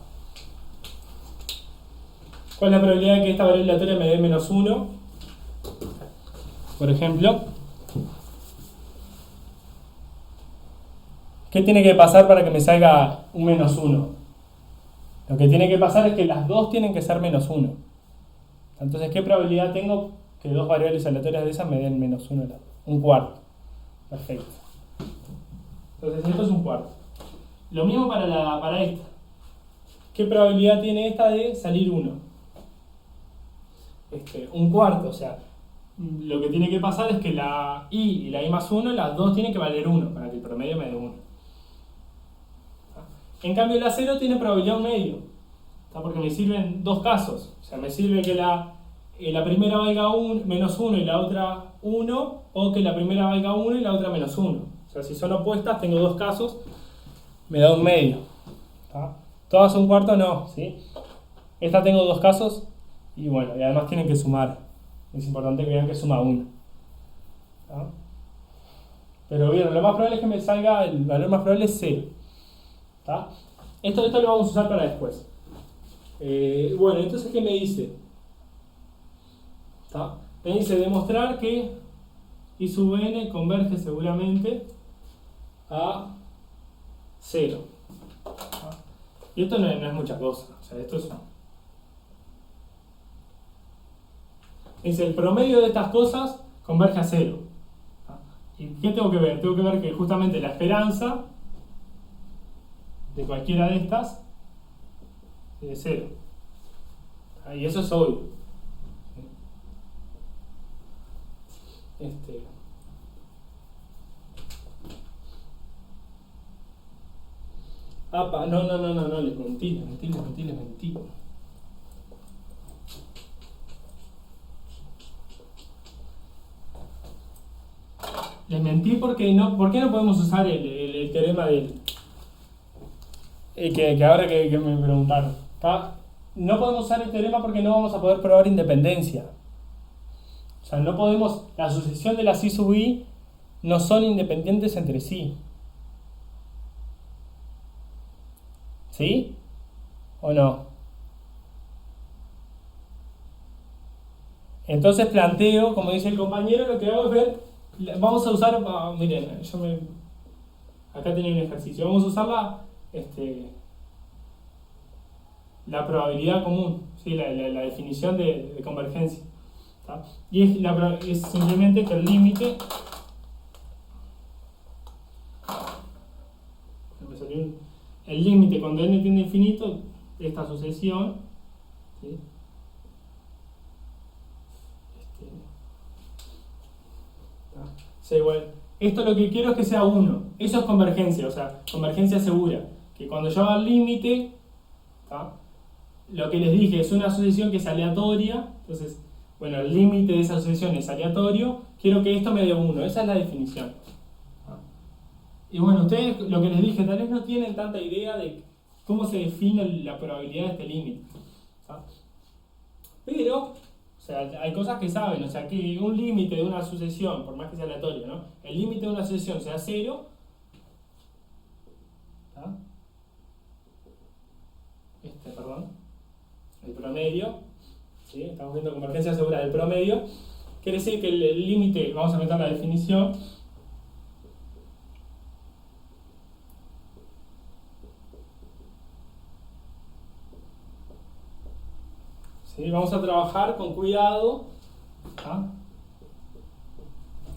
¿Cuál es la probabilidad de que esta variable aleatoria me dé menos 1? Por ejemplo, ¿qué tiene que pasar para que me salga un menos 1? Lo que tiene que pasar es que las dos tienen que ser menos 1. Entonces, ¿qué probabilidad tengo que dos variables aleatorias de esas me den menos 1? Un cuarto. Perfecto. Entonces, esto es un cuarto. Lo mismo para esta. ¿Qué probabilidad tiene esta de salir 1? Un cuarto, o sea, lo que tiene que pasar es que la i y la i más 1, las dos tienen que valer 1 para que el promedio me dé 1. En cambio, la 0 tiene probabilidad 1 medio, porque me sirven dos casos. O sea, me sirve que la primera valga menos 1 y la otra 1, o que la primera valga 1 y la otra menos 1. O sea, si son opuestas, tengo dos casos, me da 1 medio. Todas son cuarto, no, ¿sí? Esta tengo dos casos. Y bueno, y además tienen que sumar. Es importante que vean que suma 1. Pero bien, lo más probable es que me salga, el valor más probable es 0. Esto lo vamos a usar para después. Bueno, entonces, ¿qué me dice? Me dice demostrar que I sub n converge seguramente a 0. Y esto no es mucha cosa. O sea, esto es... Dice, el promedio de estas cosas converge a 0. ¿Y qué tengo que ver? Tengo que ver que justamente la esperanza de cualquiera de estas es de 0. Y eso es obvio. No, les mentí. Les mentí porque ¿por qué no podemos usar el teorema del... que ahora que me preguntaron. No podemos usar el teorema porque no vamos a poder probar independencia. O sea, no podemos, la sucesión de las I sub I no son independientes entre sí. ¿Sí? ¿O no? Entonces planteo, como dice el compañero, lo que hago es ver, vamos a usar, miren, acá tenía un ejercicio, vamos a usar la probabilidad común, ¿sí? la definición de convergencia. ¿Tá? Y es simplemente que el límite, el límite cuando n tiende a infinito de esta sucesión, ¿sí? Sea igual. Esto lo que quiero es que sea 1. Eso es convergencia, o sea, convergencia segura. Que cuando yo haga el límite, lo que les dije es una sucesión que es aleatoria. Entonces, bueno, el límite de esa sucesión es aleatorio. Quiero que esto me dé 1. Esa es la definición. Y bueno, ustedes, lo que les dije, tal vez no tienen tanta idea de cómo se define la probabilidad de este límite. Pero, o sea, hay cosas que saben, o sea, que un límite de una sucesión, por más que sea aleatorio, ¿no? El límite de una sucesión sea 0, perdón, el promedio, ¿sí? Estamos viendo convergencia segura del promedio, quiere decir que el límite, vamos a meter la definición, ¿sí? Vamos a trabajar con cuidado,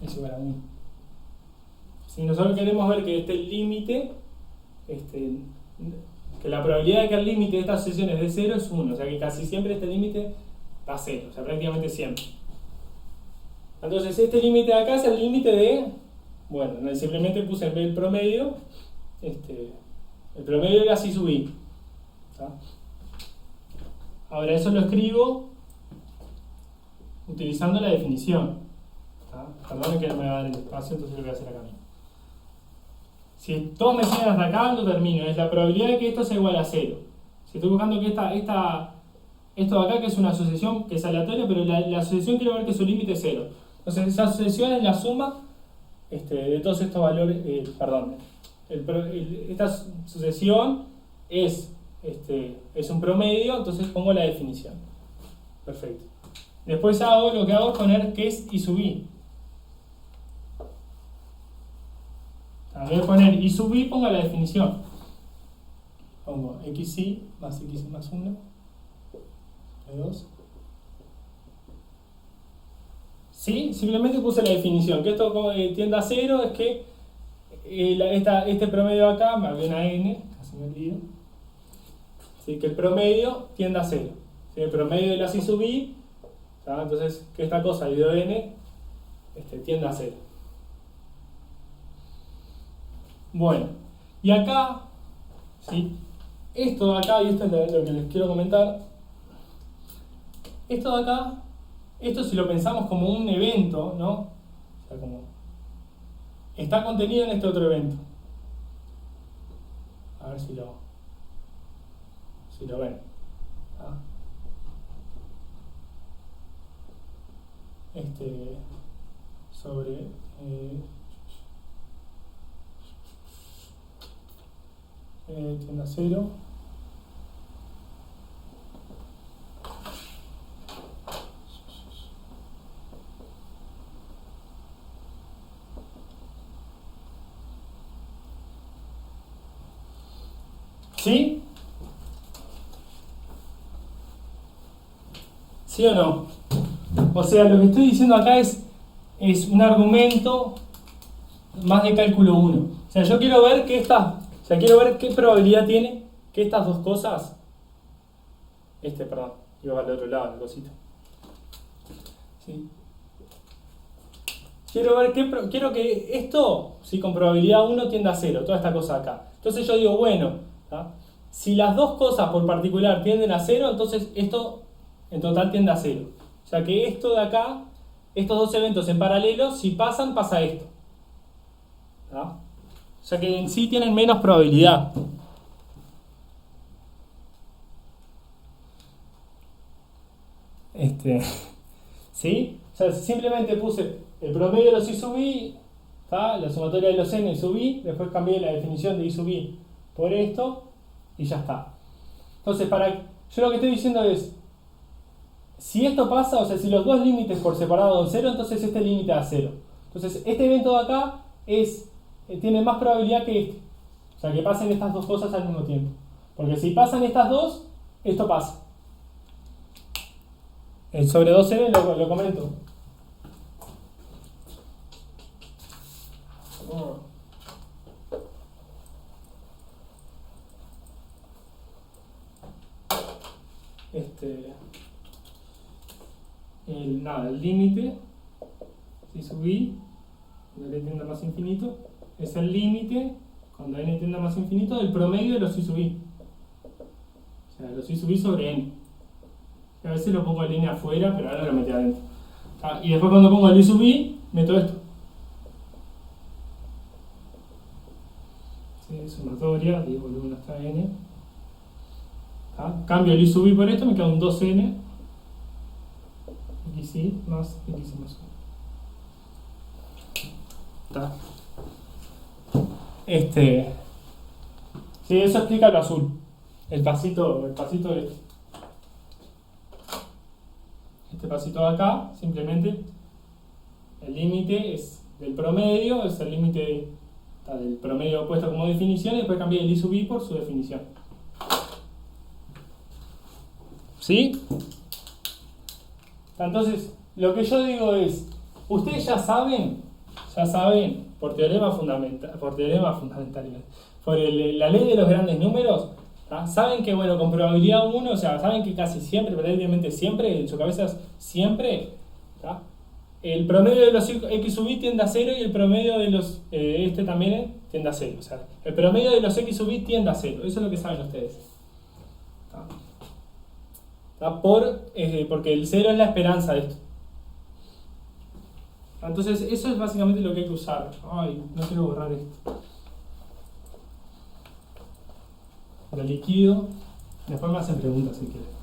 es igual a 1. Si nosotros queremos ver que el límite, que la probabilidad de que el límite de esta sucesión es de 0 es 1, o sea que casi siempre este límite da 0, o sea prácticamente siempre. Entonces este límite de acá es el límite de, bueno, simplemente puse en vez del promedio, el promedio de la I sub I. Ahora eso lo escribo utilizando la definición. Perdón que no me va a dar el espacio, entonces lo voy a hacer acá mismo. Si todos me siguen hasta acá, lo termino. Es la probabilidad de que esto sea igual a 0. Si estoy buscando que esto de acá, que es una sucesión que es aleatoria, pero la sucesión quiero ver que su límite es 0. Entonces esa sucesión es la suma de todos estos valores, esta sucesión es un promedio, entonces pongo la definición. Perfecto. Después lo que hago es poner qué es I sub I. Voy a poner I sub I, pongo la definición. Pongo xi más 1 de 2. ¿Sí? Simplemente puse la definición. Que esto tiende a 0 es que este promedio acá, me había una n, casi me olvido. ¿Sí? Que el promedio tiende a 0. ¿Sí? El promedio de la I sub I, entonces que esta cosa dividido n tiende a 0. Bueno, y acá, ¿sí? Esto de acá, y esto es lo que les quiero comentar, esto de acá, esto si lo pensamos como un evento, ¿no? O sea, como está contenido en este otro evento. A ver si lo ven. Sobre tiende a 0. ¿Sí? ¿Sí o no? O sea, lo que estoy diciendo acá es un argumento más de cálculo 1. O sea, yo quiero ver quiero ver qué probabilidad tiene que estas dos cosas, perdón, iba al otro lado el cosito. ¿Sí? Quiero que esto, ¿sí? Con probabilidad 1 tienda a 0, toda esta cosa acá. Entonces yo digo, bueno, si las dos cosas por particular tienden a 0, entonces esto en total tiende a 0. O sea que esto de acá, estos dos eventos en paralelo, si pasan, pasa esto. O sea que en sí tienen menos probabilidad. ¿Sí? sea, simplemente puse el promedio de los I sub i, ¿tá? La sumatoria de los n sub i, después cambié la definición de I sub i por esto y ya está. Entonces, yo lo que estoy diciendo es, si esto pasa, o sea, si los dos límites por separado son 0, entonces este límite da 0. Entonces, este evento de acá tiene más probabilidad que este. O sea, que pasen estas dos cosas al mismo tiempo. Porque si pasan estas dos, esto pasa. El sobre 2n lo comento. El límite, si subí, cuando n tiende a más infinito, es el límite, cuando n tiende a más infinito, del promedio de los I sub i. O sea, los I sub i sobre n. A veces lo pongo el n afuera, pero ahora lo metí adentro. Y después cuando pongo el I sub i, meto esto. Sí, sumatoria, digo volumen hasta n. Cambio el I sub i por esto, me queda un 2n. XI más XI más 1. Sí, eso explica lo azul. El pasito de este. Este pasito de acá, simplemente el límite es del promedio, es el límite del promedio puesto como definición y después cambié el I sub i por su definición. ¿Sí? Entonces, lo que yo digo es, ustedes ya saben, por teorema fundamental, por la ley de los grandes números, saben que, bueno, con probabilidad 1, o sea, saben que casi siempre, prácticamente siempre, en su cabeza siempre, el promedio de los x sub i tiende a 0 y el promedio de los, también tiende a 0. O sea, el promedio de los x sub i tiende a 0. Eso es lo que saben ustedes. Porque el 0 es la esperanza de esto. Entonces, eso es básicamente lo que hay que usar. Ay, no quiero borrar esto. Lo liquido. Después me hacen preguntas si quieren.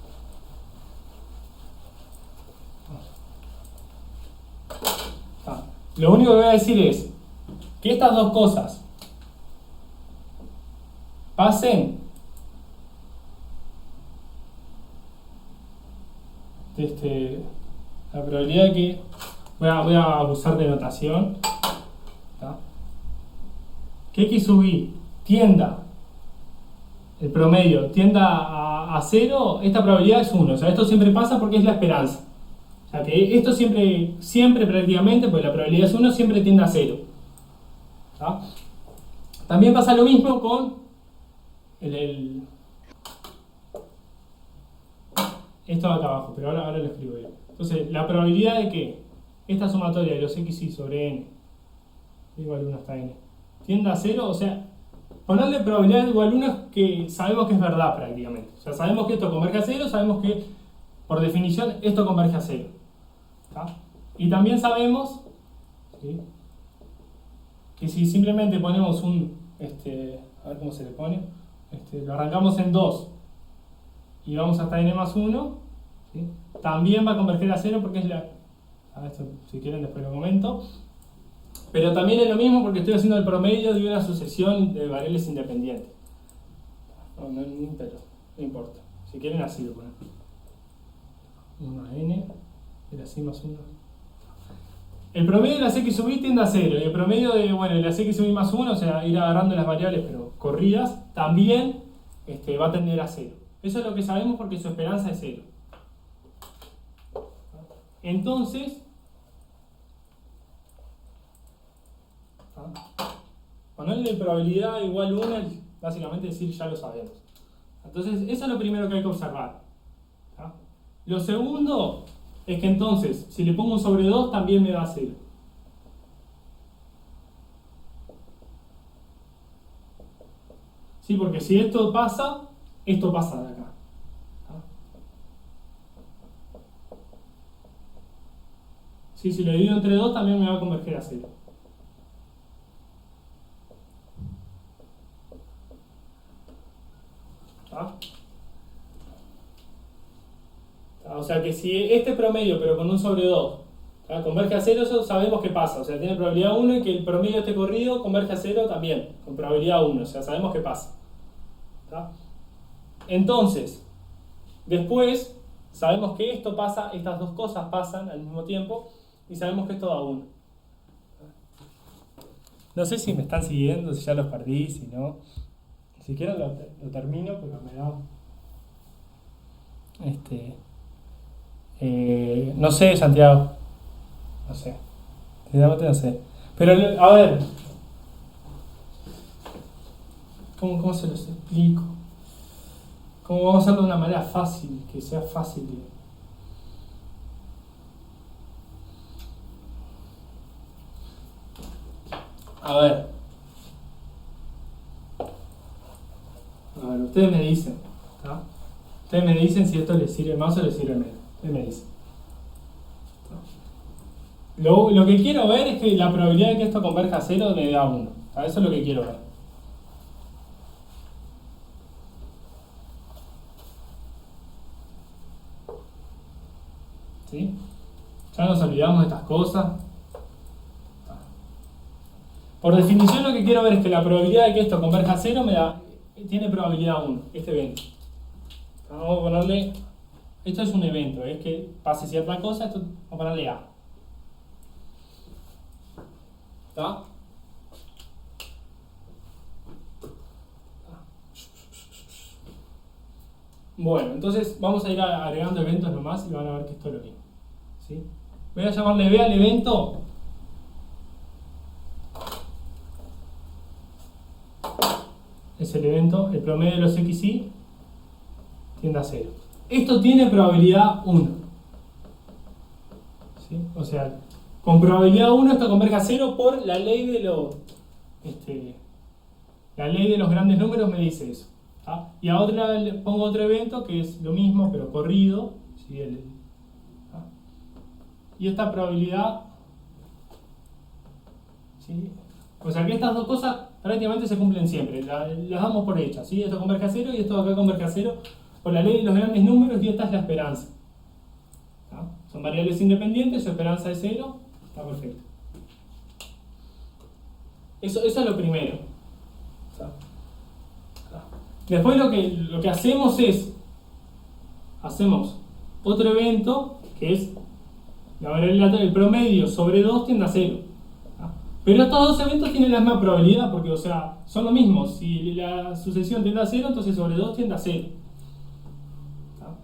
Lo único que voy a decir es que estas dos cosas pasen la probabilidad de que voy a usar de notación, que x sub i tienda, el promedio tienda a 0, esta probabilidad es 1. O sea, esto siempre pasa porque es la esperanza. O sea, que esto siempre prácticamente, porque la probabilidad es 1, siempre tiende a 0. También pasa lo mismo con esto de acá abajo, pero ahora lo escribo bien. Entonces, la probabilidad de que esta sumatoria de los xy sobre n igual 1 hasta n tienda a 0, o sea, ponerle probabilidad igual 1 es que sabemos que es verdad prácticamente. O sea, sabemos que esto converge a 0, sabemos que por definición esto converge a 0. Y también sabemos, ¿sí?, que si simplemente ponemos a ver cómo se le pone, lo arrancamos en 2 y vamos hasta n más 1, ¿sí?, también va a converger a 0 porque es esto, si quieren después lo comento. Pero también es lo mismo porque estoy haciendo el promedio de una sucesión de variables independientes. Pero no importa. Si quieren así lo ponen. 1 a n, era así más 1. El promedio de las x sub i tiende a 0. Y el promedio de las x sub i más 1, o sea, ir agarrando las variables pero corridas, también va a tender a 0. Eso es lo que sabemos porque su esperanza es 0. Entonces, ponerle probabilidad igual 1 es básicamente decir ya lo sabemos. Entonces, eso es lo primero que hay que observar. Lo segundo es que entonces, si le pongo un sobre 2, también me da 0. Sí, porque si esto pasa de acá. Sí, si lo divido entre 2 también me va a converger a 0. O sea que si este promedio, pero con un sobre 2, Converge a 0, eso sabemos que pasa, o sea, tiene probabilidad 1 y que el promedio esté corrido converge a 0 también, con probabilidad 1, o sea, sabemos que pasa. ¿Tá? Entonces, después sabemos que esto pasa, estas dos cosas pasan al mismo tiempo y sabemos que esto da 1. No sé si me están siguiendo, si ya los perdí, si no. Si quieren lo termino, pero me da... no sé, Santiago. No sé. Sinceramente no sé. Pero, a ver. ¿Cómo se los explico? ¿Cómo vamos a hacerlo de una manera fácil? Que sea fácil de... A ver, ustedes me dicen, ¿tá? Ustedes me dicen si esto les sirve más o les sirve menos. Ustedes me dicen. Lo que quiero ver es que la probabilidad de que esto converja a 0 me da 1. ¿Tá? Eso es lo que quiero ver. ¿Sí? Ya nos olvidamos de estas cosas. Por definición lo que quiero ver es que la probabilidad de que esto converja a 0 tiene probabilidad 1, este evento. Vamos a ponerle, esto es un evento, es que pase cierta cosa, esto vamos a ponerle A. ¿Está? Bueno, entonces vamos a ir agregando eventos nomás y van a ver que esto es lo mismo. ¿Sí? Voy a llamarle B al evento. Es el evento, el promedio de los XY tiende a 0. Esto tiene probabilidad 1. ¿Sí? O sea, con probabilidad 1 esto converge a 0 por la ley de los... la ley de los grandes números me dice eso. ¿Tá? Y a otra le pongo otro evento que es lo mismo pero corrido. ¿Sí? ¿Tá? Y esta probabilidad... ¿sí? O sea que estas dos cosas prácticamente se cumplen siempre, las damos por hechas, ¿sí? Esto converge a 0 y esto de acá converge a 0 por la ley de los grandes números y esta es la esperanza. ¿Tá? Son variables independientes, su esperanza es 0, está perfecto. Eso es lo primero. ¿Tá? Después lo que hacemos es, hacemos otro evento que es la variable el promedio sobre 2 tiende a 0. Pero estos dos eventos tienen la misma probabilidad, porque, o sea, son lo mismo. Si la sucesión tiende a 0, entonces sobre 2 tiende a 0. ¿Tá?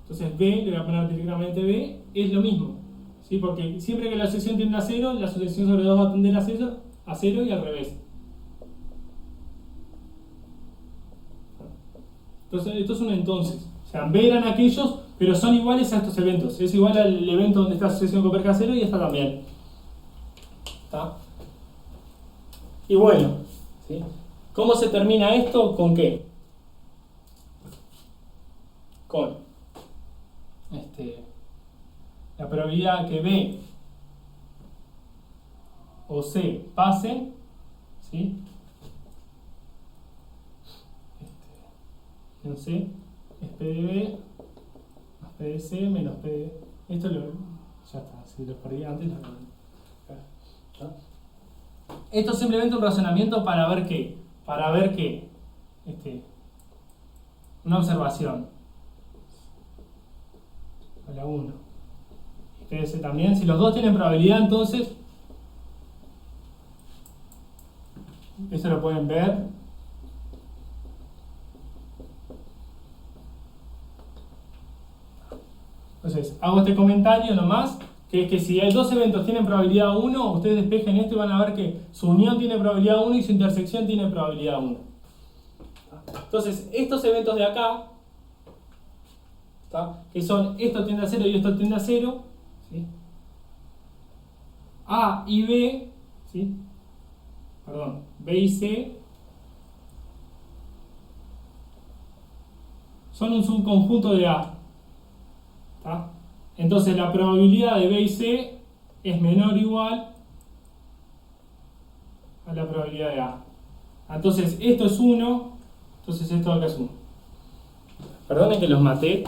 Entonces B, le voy a poner directamente B, es lo mismo. ¿Sí? Porque siempre que la sucesión tiende a 0, la sucesión sobre 2 va a tender a 0 y al revés. Entonces, esto es un entonces. O sea, B eran aquellos, pero son iguales a estos eventos. Es igual al evento donde esta sucesión converge a 0 y esta también. ¿Tá? Y bueno, ¿sí? ¿Cómo se termina esto? ¿Con qué? Con la probabilidad que B o C pasen, ¿sí? No sé, es P de B más P de C menos P de... Esto ya está, si lo perdí antes lo... Esto es simplemente un razonamiento para ver qué. Para ver qué. Una observación. A la 1. Fíjense también, si los dos tienen probabilidad, entonces esto lo pueden ver. Entonces, hago este comentario nomás. Que es que si hay dos eventos tienen probabilidad 1, ustedes despejen esto y van a ver que su unión tiene probabilidad 1 y su intersección tiene probabilidad 1. Entonces, estos eventos de acá, ¿tá? Que son esto tiende a 0 y esto tiende a 0, ¿sí? A y B, ¿sí? Perdón, B y C son un subconjunto de A. ¿Tá? Entonces la probabilidad de B y C es menor o igual a la probabilidad de A. Entonces esto es 1, entonces esto de acá es 1. Perdonen que los maté.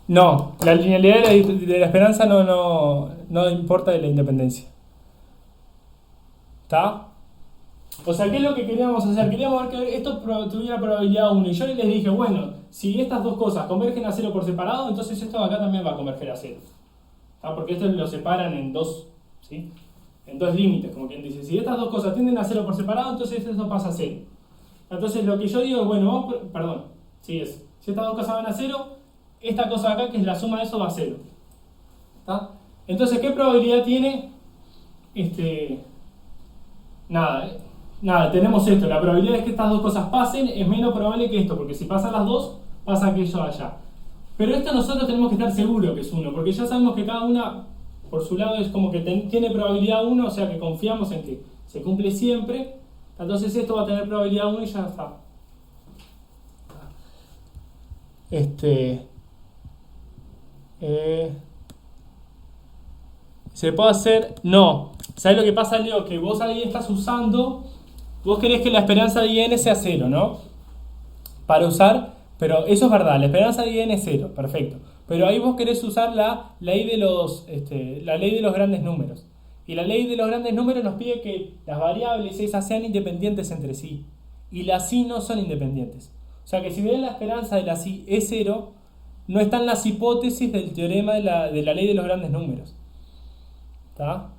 No, la linealidad de la esperanza no importa de la independencia. ¿Está? O sea, ¿qué es lo que queríamos hacer? Queríamos ver que esto tuviera probabilidad 1. Y yo les dije, bueno, si estas dos cosas convergen a 0 por separado, entonces esto de acá también va a converger a 0. ¿Está? Porque esto lo separan en dos, ¿sí? En dos límites, como quien dice. Si estas dos cosas tienden a 0 por separado, entonces esto pasa a 0. Entonces lo que yo digo es, bueno, perdón, si estas dos cosas van a 0, esta cosa de acá, que es la suma de eso, va a 0. ¿Está? Entonces, ¿qué probabilidad tiene? Nada, tenemos esto. La probabilidad de que estas dos cosas pasen es menos probable que esto, porque si pasan las dos, pasa aquello allá. Pero esto nosotros tenemos que estar seguros que es 1, porque ya sabemos que cada una, por su lado, es como que tiene probabilidad 1, o sea que confiamos en que se cumple siempre. Entonces esto va a tener probabilidad 1 y ya está. ¿Se puede hacer? No. ¿Sabes lo que pasa, Leo? Que vos ahí estás usando, vos querés que la esperanza de IN sea 0, ¿no? Para usar, pero eso es verdad, la esperanza de IN es 0, perfecto. Pero ahí vos querés usar la ley de los grandes números. Y la ley de los grandes números nos pide que las variables esas sean independientes entre sí. Y las I no son independientes. O sea que si bien la esperanza de las I es 0, no están las hipótesis del teorema de la ley de los grandes números. ¿Está?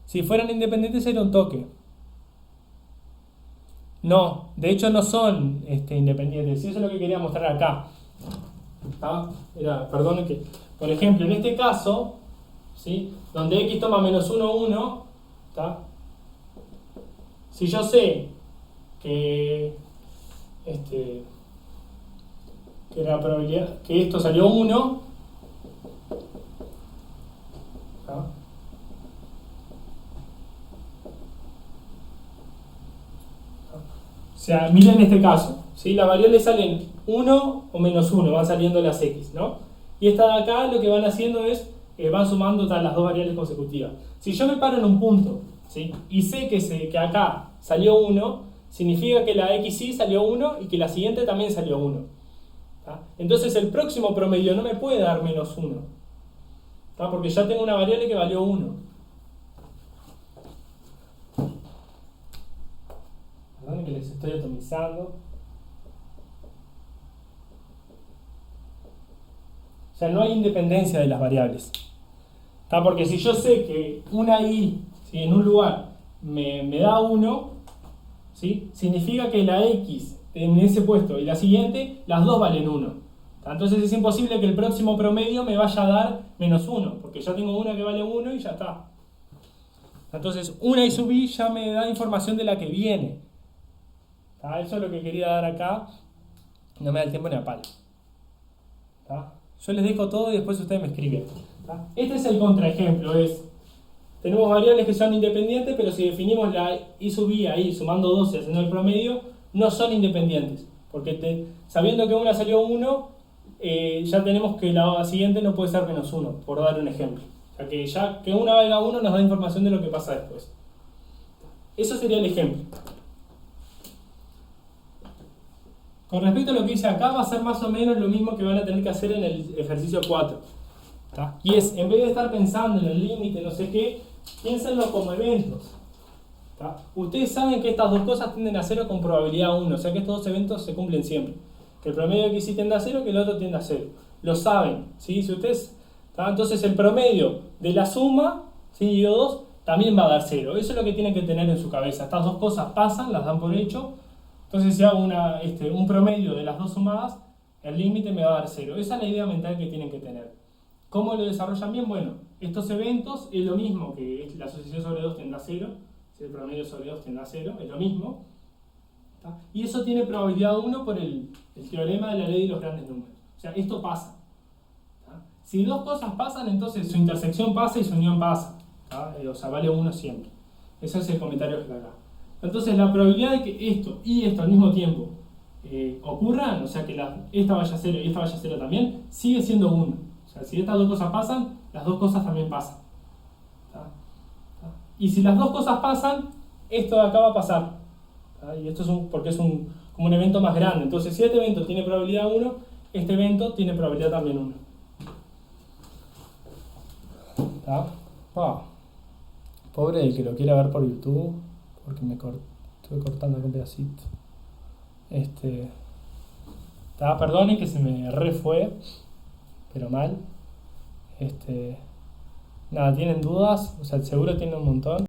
Si fueran independientes sería un toque. No, de hecho no son independientes. Y eso es lo que quería mostrar acá. ¿Está? Perdón, que por ejemplo, en este caso, ¿sí? Donde x toma menos 1, 1, ¿está? Si yo sé que la probabilidad que esto salió 1, ¿está? O sea, miren este caso, ¿sí? Las variables salen 1 o menos 1, van saliendo las x, ¿no? Y esta de acá lo que van haciendo es, van sumando las dos variables consecutivas. Si yo me paro en un punto, ¿sí? Y sé que acá salió 1, significa que la xy salió 1 y que la siguiente también salió 1. ¿Tá? Entonces el próximo promedio no me puede dar menos 1. ¿Tá? Porque ya tengo una variable que valió 1. Perdón que les estoy atomizando. O sea, no hay independencia de las variables. ¿Tá? Porque si yo sé que una i, ¿sí? En un lugar me da 1, ¿sí? Significa que la x en ese puesto y la siguiente, las dos valen 1. Entonces es imposible que el próximo promedio me vaya a dar menos 1, porque ya tengo una que vale 1 y ya está. Entonces una i sub i ya me da información de la que viene. ¿Tá? Eso es lo que quería dar acá. No me da el tiempo ni a palo. ¿Tá? Yo les dejo todo y después ustedes me escriben. ¿Tá? Este es el contraejemplo. Tenemos variables que son independientes, pero si definimos la i sub i ahí sumando 12 haciendo el promedio, no son independientes. Porque sabiendo que una salió 1, ya tenemos que la siguiente no puede ser menos 1, por dar un ejemplo. O sea que ya que una valga 1 nos da información de lo que pasa después. Eso sería el ejemplo. Con respecto a lo que hice acá, va a ser más o menos lo mismo que van a tener que hacer en el ejercicio 4. ¿Tá? Y es, en vez de estar pensando en el límite, no sé qué, piénsenlo como eventos. ¿Tá? Ustedes saben que estas dos cosas tienden a 0 con probabilidad 1, o sea que estos dos eventos se cumplen siempre. Que el promedio de x tiende a 0, que el otro tiende a 0. Lo saben, ¿sí? Si ustedes, ¿tá? Entonces el promedio de la suma, ¿sí? Y 2 también va a dar 0. Eso es lo que tienen que tener en su cabeza. Estas dos cosas pasan, las dan por hecho. Entonces si hago un promedio de las dos sumadas, el límite me va a dar 0. Esa es la idea mental que tienen que tener. ¿Cómo lo desarrollan bien? Bueno, estos eventos es lo mismo que la asociación sobre 2 tiende a 0. Si el promedio sobre 2 tiende a 0, es lo mismo. ¿Tá? Y eso tiene probabilidad 1 por el teorema de la ley de los grandes números. O sea, esto pasa. ¿Tá? Si dos cosas pasan, entonces su intersección pasa y su unión pasa. ¿Tá? O sea, vale 1 siempre. Ese es el comentario que está acá. Entonces la probabilidad de que esto y esto al mismo tiempo ocurran, o sea que esta vaya a 0 y esta vaya a 0 también, sigue siendo 1. O sea, si estas dos cosas pasan, las dos cosas también pasan. ¿Tá? ¿Tá? Y si las dos cosas pasan, esto de acá va a pasar. ¿Tá? Y esto es porque es como un evento más grande. Entonces si este evento tiene probabilidad 1, este evento tiene probabilidad también 1. ¿Está? Pobre el que lo quiera ver por YouTube, porque estuve cortando acá un pedacito. Perdonen que se me re fue, pero mal. Nada, ¿tienen dudas? O sea, seguro tienen un montón.